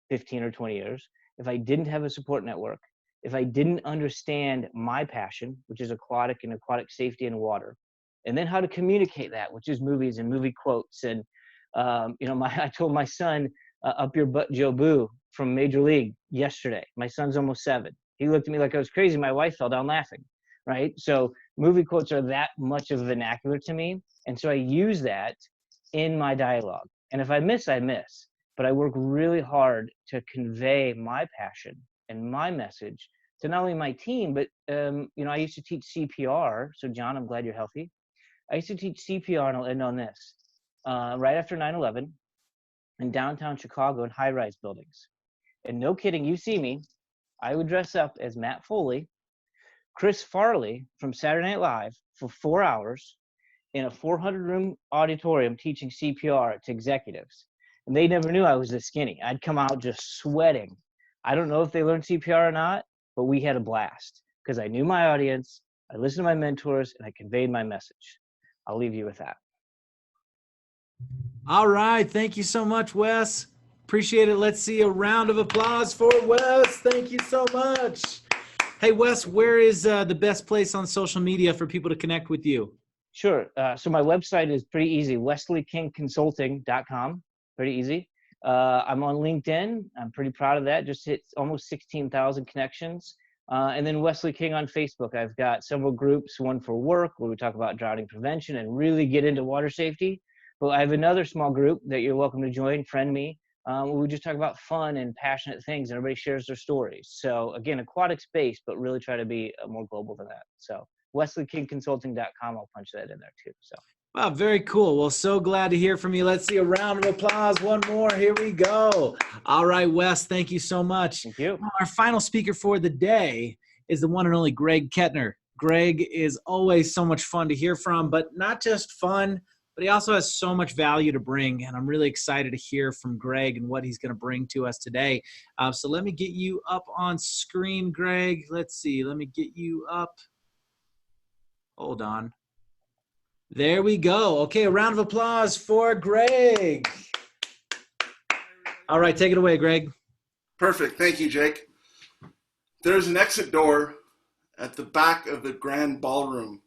15 or 20 years, if I didn't have a support network, if I didn't understand my passion, which is aquatic and aquatic safety in water, and then how to communicate that, which is movies and movie quotes. And, I told my son, up your butt, Joe Boo, from Major League yesterday. My son's almost 7. He looked at me like I was crazy. My wife fell down laughing, right? So movie quotes are that much of a vernacular to me. And so I use that in my dialogue. And if I miss, I miss. But I work really hard to convey my passion and my message to not only my team, but, I used to teach CPR. So John, I'm glad you're healthy. I used to teach CPR, and I'll end on this. Right after 9/11, in downtown Chicago, in high-rise buildings. And no kidding, you see me, I would dress up as Matt Foley, Chris Farley from Saturday Night Live for 4 hours in a 400-room auditorium teaching CPR to executives. And they never knew I was this skinny. I'd come out just sweating. I don't know if they learned CPR or not, but we had a blast because I knew my audience, I listened to my mentors, and I conveyed my message. I'll leave you with that. All right. Thank you so much, Wes. Appreciate it. Let's see a round of applause for Wes. Thank you so much. Hey, Wes, where is the best place on social media for people to connect with you? Sure. So my website is pretty easy, WesleyKingConsulting.com. Pretty easy. I'm on LinkedIn. I'm pretty proud of that. Just hit almost 16,000 connections. And then Wesley King on Facebook. I've got several groups, one for work, where we talk about drowning prevention and really get into water safety. But I have another small group that you're welcome to join, friend me, where we just talk about fun and passionate things, and everybody shares their stories. So again, aquatic space, but really try to be more global than that. So WesleyKingConsulting.com, I'll punch that in there too. So. Wow, very cool. Well, so glad to hear from you. Let's see a round of applause. One more. Here we go. All right, Wes, thank you so much. Thank you. Our final speaker for the day is the one and only Greg Kettner. Greg is always so much fun to hear from, but not just fun, but he also has so much value to bring, and I'm really excited to hear from Greg and what he's going to bring to us today. So let me get you up on screen, Greg. Let's see. Let me get you up. Hold on. There we go. Okay, a round of applause for Greg. All right, take it away, Greg. Perfect. Thank you, Jake. There's an exit door at the back of the Grand Ballroom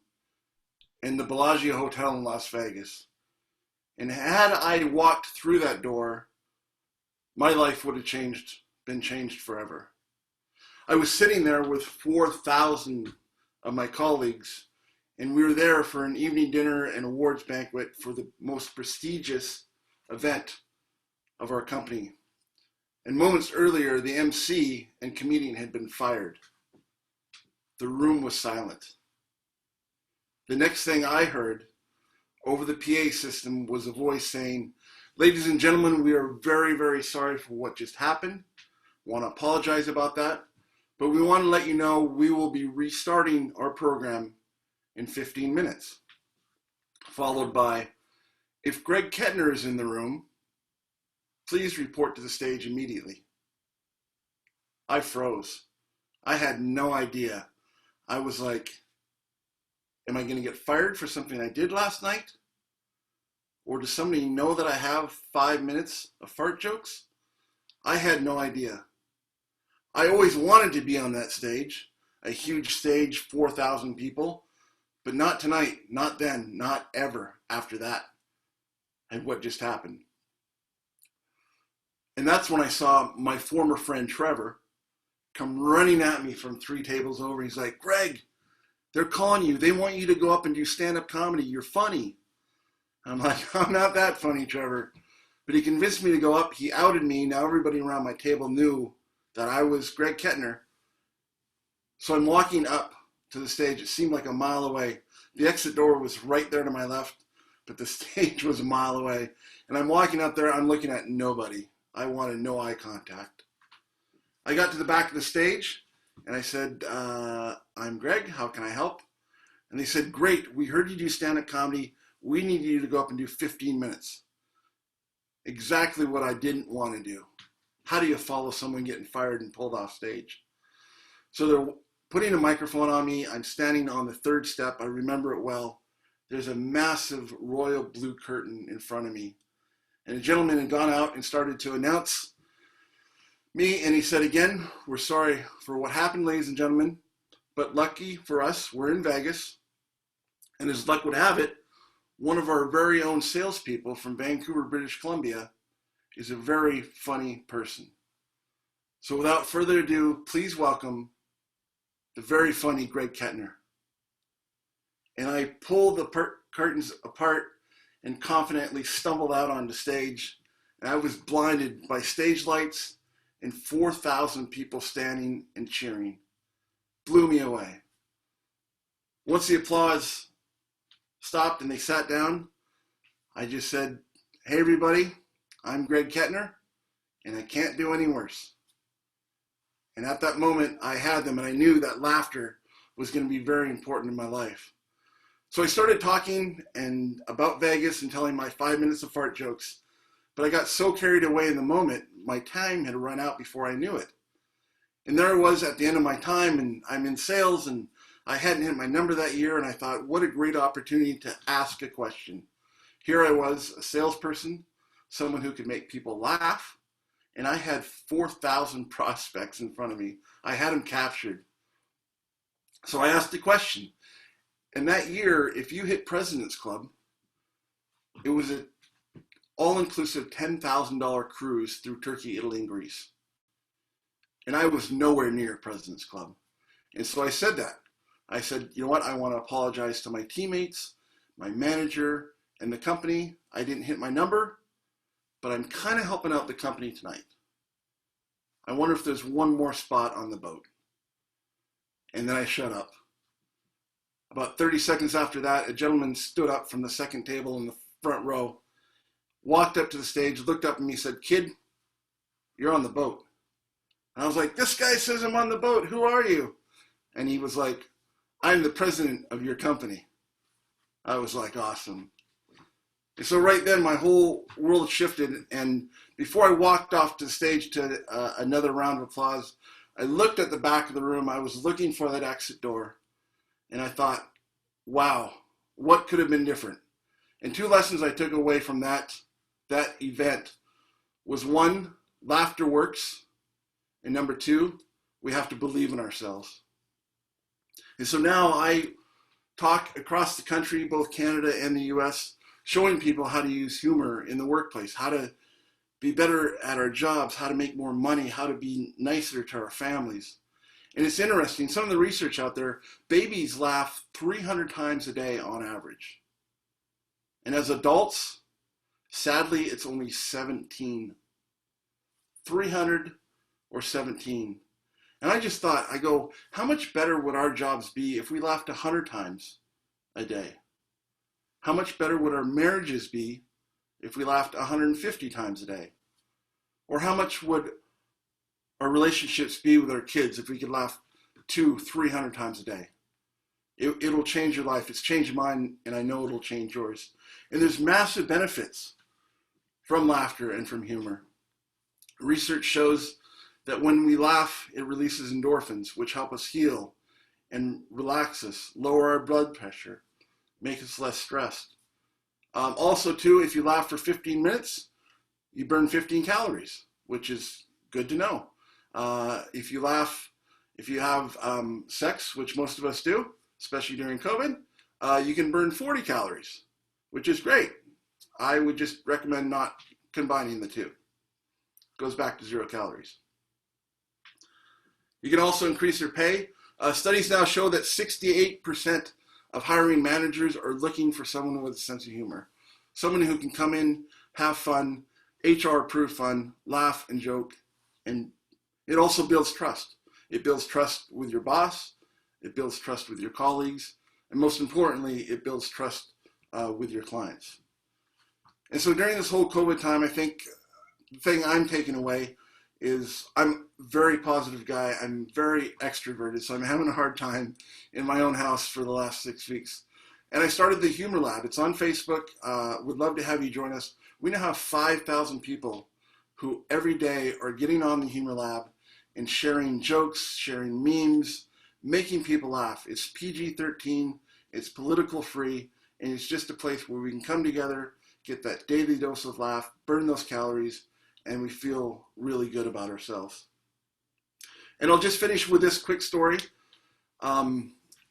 in the Bellagio Hotel in Las Vegas. And had I walked through that door, my life would have been changed forever. I was sitting there with 4,000 of my colleagues, and we were there for an evening dinner and awards banquet for the most prestigious event of our company. And moments earlier, the MC and comedian had been fired. The room was silent. The next thing I heard over the PA system was a voice saying, "Ladies and gentlemen, we are very, very sorry for what just happened. Want to apologize about that. But we want to let you know we will be restarting our program in 15 minutes. Followed by, if Greg Kettner is in the room, please report to the stage immediately. I froze. I had no idea. I was like, am I going to get fired for something I did last night? Or does somebody know that I have 5 minutes of fart jokes? I had no idea. I always wanted to be on that stage, a huge stage, 4,000 people, but not tonight, not then, not ever after that and what just happened. And that's when I saw my former friend Trevor come running at me from 3 tables over. He's like, "Greg, they're calling you. They want you to go up and do stand-up comedy. You're funny." I'm like, "I'm not that funny, Trevor." But he convinced me to go up. He outed me. Now everybody around my table knew that I was Greg Kettner. So I'm walking up to the stage. It seemed like a mile away. The exit door was right there to my left, but the stage was a mile away. And I'm walking up there. I'm looking at nobody. I wanted no eye contact. I got to the back of the stage, and I said, "I'm Greg. How can I help?" And they said, "Great. We heard you do stand-up comedy. We need you to go up and do 15 minutes. Exactly what I didn't want to do. How do you follow someone getting fired and pulled off stage? So they're putting a microphone on me. I'm standing on the 3rd step. I remember it well. There's a massive royal blue curtain in front of me. And a gentleman had gone out and started to announce me. And he said, "Again, we're sorry for what happened, ladies and gentlemen. But lucky for us, we're in Vegas. And as luck would have it, one of our very own salespeople from Vancouver, British Columbia, is a very funny person. So without further ado, please welcome the very funny Greg Kettner." And I pulled the curtains apart and confidently stumbled out onto stage. And I was blinded by stage lights and 4,000 people standing and cheering. Blew me away. Once the applause stopped and they sat down, I just said, "Hey everybody, I'm Greg Kettner, and I can't do any worse." And at that moment, I had them, and I knew that laughter was going to be very important in my life. So I started talking and about Vegas and telling my 5 minutes of fart jokes, but I got so carried away in the moment, my time had run out before I knew it. And there I was at the end of my time, and I'm in sales, and I hadn't hit my number that year, and I thought, what a great opportunity to ask a question. Here I was, a salesperson, someone who could make people laugh, and I had 4,000 prospects in front of me. I had them captured. So I asked a question. And that year, if you hit President's Club, it was an all-inclusive $10,000 cruise through Turkey, Italy, and Greece. And I was nowhere near President's Club. And so I said that. I said, "You know what? I want to apologize to my teammates, my manager, and the company. I didn't hit my number, but I'm kind of helping out the company tonight. I wonder if there's one more spot on the boat." And then I shut up. About 30 seconds after that, a gentleman stood up from the second table in the front row, walked up to the stage, looked up at me, said, "Kid, you're on the boat." And I was like, "This guy says I'm on the boat. Who are you?" And he was like, "I'm the president of your company." I was like, awesome. And so right then, my whole world shifted. And before I walked off to the stage to another round of applause, I looked at the back of the room. I was looking for that exit door. And I thought, wow, what could have been different? And 2 lessons I took away from that event was 1, laughter works. And number 2, we have to believe in ourselves. And so now I talk across the country, both Canada and the US, showing people how to use humor in the workplace, how to be better at our jobs, how to make more money, how to be nicer to our families. And it's interesting, some of the research out there, babies laugh 300 times a day on average. And as adults, sadly, it's only 17. 300 or 17. And I just thought, I go, how much better would our jobs be if we laughed 100 times a day? How much better would our marriages be if we laughed 150 times a day? Or how much would our relationships be with our kids if we could laugh 200-300 times a day? It'll change your life. It's changed mine, and I know it'll change yours. And there's massive benefits from laughter and from humor. Research shows that when we laugh, it releases endorphins, which help us heal and relax us, lower our blood pressure, make us less stressed. Also, too, if you laugh for 15 minutes, you burn 15 calories, which is good to know. If you laugh, if you have sex, which most of us do, especially during COVID, you can burn 40 calories, which is great. I would just recommend not combining the two. Goes back to 0 calories. You can also increase your pay. Studies now show that 68% of hiring managers are looking for someone with a sense of humor. Someone who can come in, have fun, HR-approved fun, laugh and joke. And it also builds trust. It builds trust with your boss. It builds trust with your colleagues. And most importantly, it builds trust with your clients. And so during this whole COVID time, I think the thing I'm taking away is I'm a very positive guy. I'm very extroverted, so I'm having a hard time in my own house for the last 6 weeks. And I started the Humor Lab. It's on Facebook. Would love to have you join us. We now have 5,000 people who every day are getting on the Humor Lab and sharing jokes, sharing memes, making people laugh. It's PG-13, it's political free, and it's just a place where we can come together, get that daily dose of laugh, burn those calories, and we feel really good about ourselves. And I'll just finish with this quick story.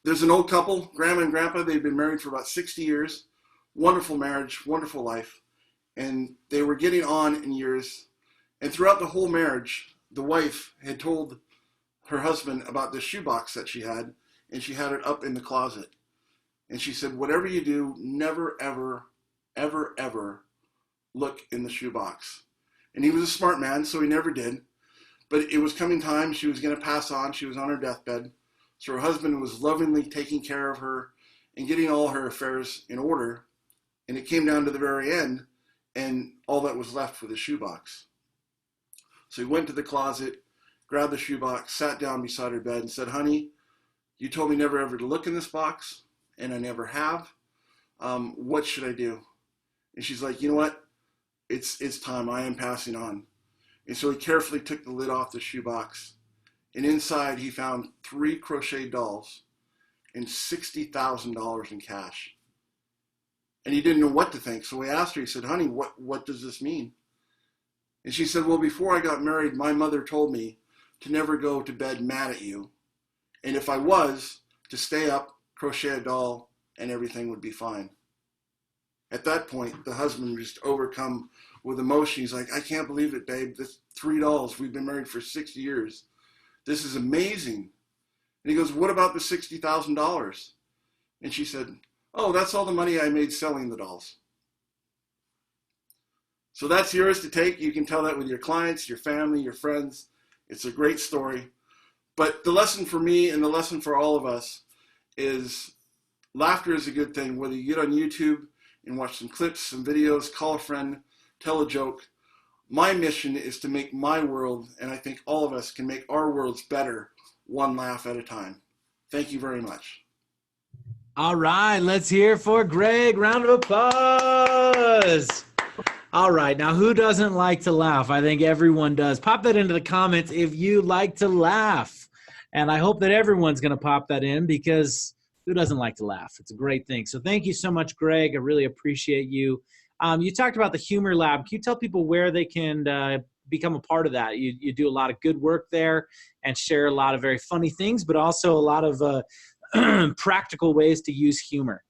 There's an old couple, Grandma and Grandpa. They've been married for about 60 years. Wonderful marriage, wonderful life. And they were getting on in years. And throughout the whole marriage, the wife had told her husband about the shoebox that she had, and she had it up in the closet. And she said, whatever you do, never, ever, ever, ever look in the shoebox. And he was a smart man, so he never did. But it was coming time. She was going to pass on. She was on her deathbed. So her husband was lovingly taking care of her and getting all her affairs in order. And it came down to the very end, and all that was left was the shoebox. So he went to the closet, grabbed the shoebox, sat down beside her bed and said, honey, you told me never ever to look in this box, and I never have. What should I do? And she's like, you know what? It's time. I am passing on. And so he carefully took the lid off the shoebox, and inside he found 3 crocheted dolls and $60,000 in cash. And he didn't know what to think. So he asked her, he said, honey, what does this mean? And she said, well, before I got married, my mother told me to never go to bed mad at you. And if I was, to stay up, crochet a doll, and everything would be fine. At that point, the husband was just overcome with emotion. He's like, I can't believe it, babe. This 3 dolls. We've been married for 6 years. This is amazing. And he goes, what about the $60,000? And she said, oh, that's all the money I made selling the dolls. So that's yours to take. You can tell that with your clients, your family, your friends. It's a great story. But the lesson for me and the lesson for all of us is laughter is a good thing. Whether you get on YouTube and watch some clips, some videos, call a friend, tell a joke. My mission is to make my world, and I think all of us can make our worlds better, one laugh at a time. Thank you very much. All right, let's hear for Greg. Round of applause. All right, now who doesn't like to laugh? I think everyone does. Pop that into the comments if you like to laugh. And I hope that everyone's going to pop that in, because who doesn't like to laugh? It's a great thing. So thank you so much, Greg. I really appreciate you. You talked about the Humor Lab. Can you tell people where they can become a part of that? You do a lot of good work there and share a lot of very funny things, but also a lot of practical ways to use humor.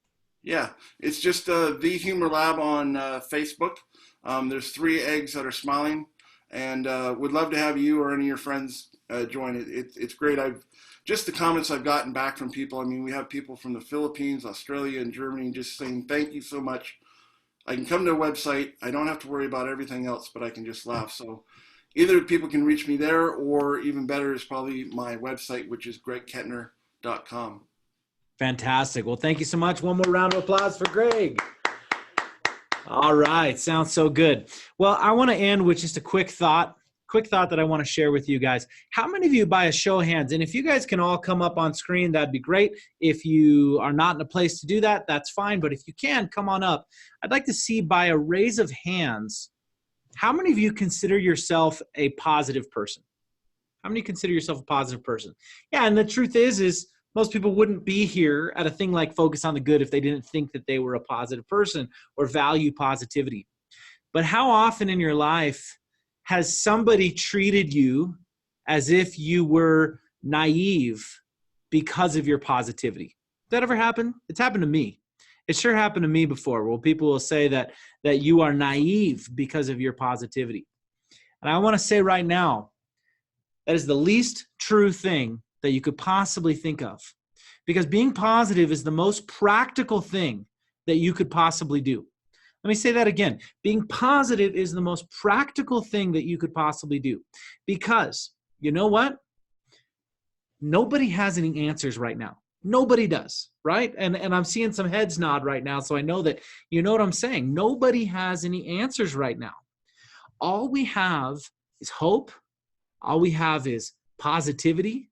Yeah, it's just the Humor Lab on Facebook. There's 3 eggs that are smiling, and would love to have you or any of your friends join it. It's great. Just the comments I've gotten back from people. I mean, we have people from the Philippines, Australia, and Germany just saying, thank you so much. I can come to a website. I don't have to worry about everything else, but I can just laugh. So either people can reach me there, or even better is probably my website, which is gregkettner.com. Fantastic. Well, thank you so much. One more round of applause for Greg. All right. Sounds so good. Well, I want to end with just a quick thought that I want to share with you guys. How many of you, by a show of hands, and if you guys can all come up on screen, that'd be great. If you are not in a place to do that, that's fine. But if you can, come on up. I'd like to see, by a raise of hands, how many of you consider yourself a positive person? How many consider yourself a positive person? Yeah, and the truth is most people wouldn't be here at a thing like Focus on the Good if they didn't think that they were a positive person or value positivity. But how often in your life has somebody treated you as if you were naive because of your positivity? Did that ever happen? It's happened to me. It sure happened to me before. Well, people will say that you are naive because of your positivity. And I want to say right now, that is the least true thing that you could possibly think of. Because being positive is the most practical thing that you could possibly do. Let me say that again. Being positive is the most practical thing that you could possibly do. Because, you know what? Nobody has any answers right now. Nobody does, right? And I'm seeing some heads nod right now, so I know that you know what I'm saying. Nobody has any answers right now. All we have is hope. All we have is positivity.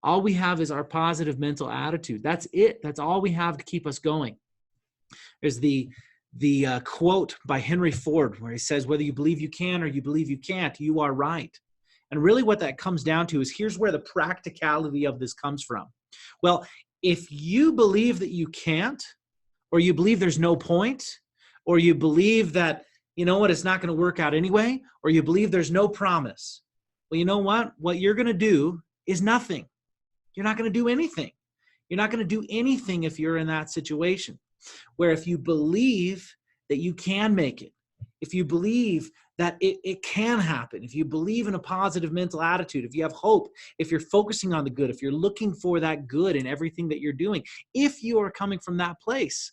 All we have is our positive mental attitude. That's it. That's all we have to keep us going. There's the quote by Henry Ford where he says, whether you believe you can or you believe you can't, you are right. And really what that comes down to is here's where the practicality of this comes from. Well, if you believe that you can't, or you believe there's no point, or you believe that, you know what, it's not going to work out anyway, or you believe there's no promise, well, you know what? What you're going to do is nothing. You're not going to do anything. You're not going to do anything if you're in that situation. Where if you believe that you can make it, if you believe that it can happen, if you believe in a positive mental attitude, if you have hope, if you're focusing on the good, if you're looking for that good in everything that you're doing, if you are coming from that place,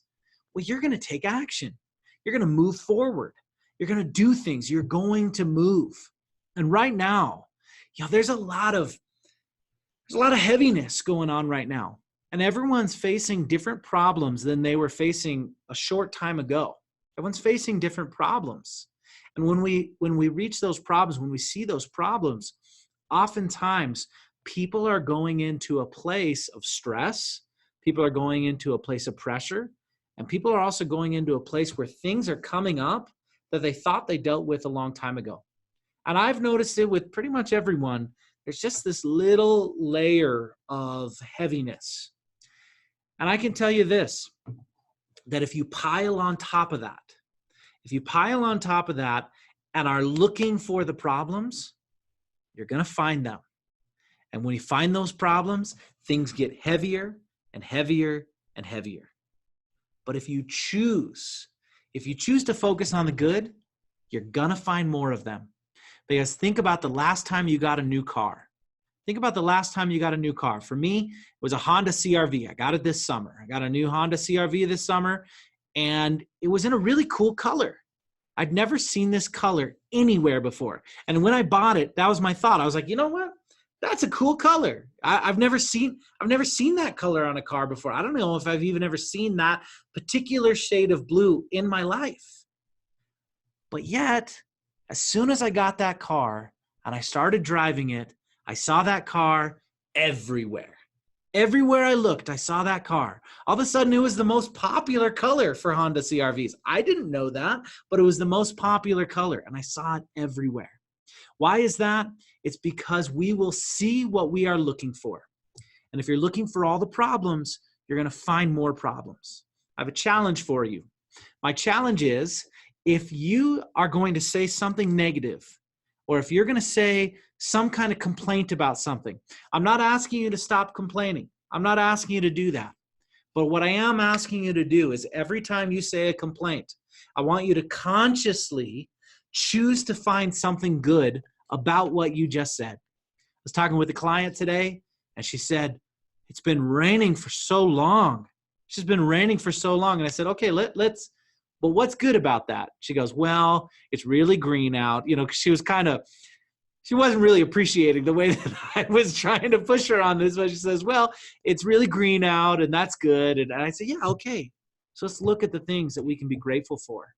well, you're going to take action. You're going to move forward. You're going to do things. You're going to move. And right now, there's a lot of heaviness going on right now. And everyone's facing different problems than they were facing a short time ago. Everyone's facing different problems. And when we reach those problems, when we see those problems, oftentimes people are going into a place of stress. People are going into a place of pressure. And people are also going into a place where things are coming up that they thought they dealt with a long time ago. And I've noticed it with pretty much everyone. There's just this little layer of heaviness. And I can tell you this, that if you pile on top of that and are looking for the problems, you're going to find them. And when you find those problems, things get heavier and heavier and heavier. But if you choose to focus on the good, you're going to find more of them. Because think about the last time you got a new car. Think about the last time you got a new car. For me, it was a Honda CR-V. I got it this summer. I got a new Honda CR-V this summer, and it was in a really cool color. I'd never seen this color anywhere before. And when I bought it, that was my thought. I was like, you know what? That's a cool color. I've never seen that color on a car before. I don't know if I've even ever seen that particular shade of blue in my life. But yet, as soon as I got that car and I started driving it, I saw that car everywhere. Everywhere I looked, I saw that car. All of a sudden, it was the most popular color for Honda CR-Vs. I didn't know that, but it was the most popular color, and I saw it everywhere. Why is that? It's because we will see what we are looking for. And if you're looking for all the problems, you're going to find more problems. I have a challenge for you. My challenge is, if you are going to say something negative, or if you're going to say some kind of complaint about something, I'm not asking you to stop complaining. I'm not asking you to do that. But what I am asking you to do is every time you say a complaint, I want you to consciously choose to find something good about what you just said. I was talking with a client today, and she said, it's been raining for so long. It's just been raining for so long. And I said, okay, let's, but what's good about that? She goes, well, it's really green out. You know, 'cause she wasn't really appreciating the way that I was trying to push her on this, but she says, well, it's really green out and that's good. And I said, yeah, okay. So let's look at the things that we can be grateful for.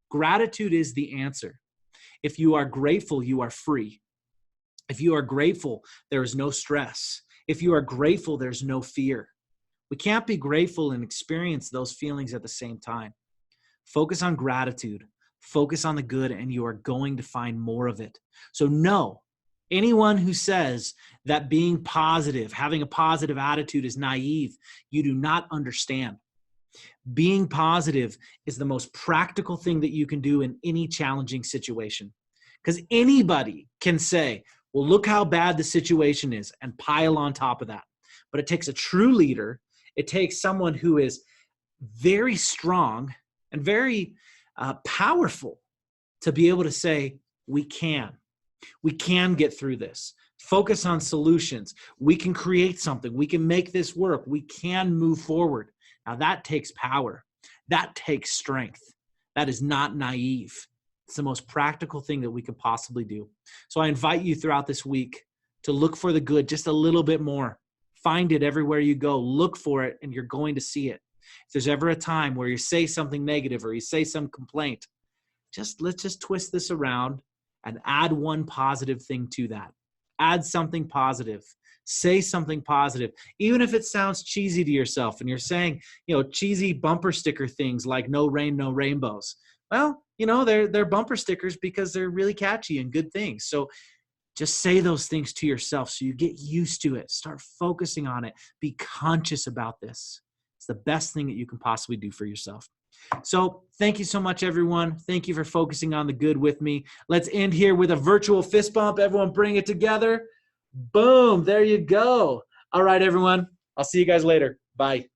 Gratitude is the answer. If you are grateful, you are free. If you are grateful, there is no stress. If you are grateful, there's no fear. We can't be grateful and experience those feelings at the same time. Focus on gratitude. Focus on the good, and you are going to find more of it. So no, anyone who says that being positive, having a positive attitude is naive, you do not understand. Being positive is the most practical thing that you can do in any challenging situation. Because anybody can say, well, look how bad the situation is, and pile on top of that. But it takes a true leader. It takes someone who is very strong and very powerful to be able to say, we can get through this. Focus on solutions. We can create something. We can make this work. We can move forward. Now that takes power. That takes strength. That is not naive. It's the most practical thing that we could possibly do. So I invite you throughout this week to look for the good just a little bit more. Find it everywhere you go. Look for it, and you're going to see it. If there's ever a time where you say something negative or you say some complaint, let's just twist this around and add one positive thing to that. Add something positive. Say something positive. Even if it sounds cheesy to yourself and you're saying, cheesy bumper sticker things like no rain, no rainbows. Well, they're bumper stickers because they're really catchy and good things. So just say those things to yourself so you get used to it. Start focusing on it. Be conscious about this. It's the best thing that you can possibly do for yourself. So thank you so much, everyone. Thank you for focusing on the good with me. Let's end here with a virtual fist bump. Everyone bring it together. Boom. There you go. All right, everyone. I'll see you guys later. Bye.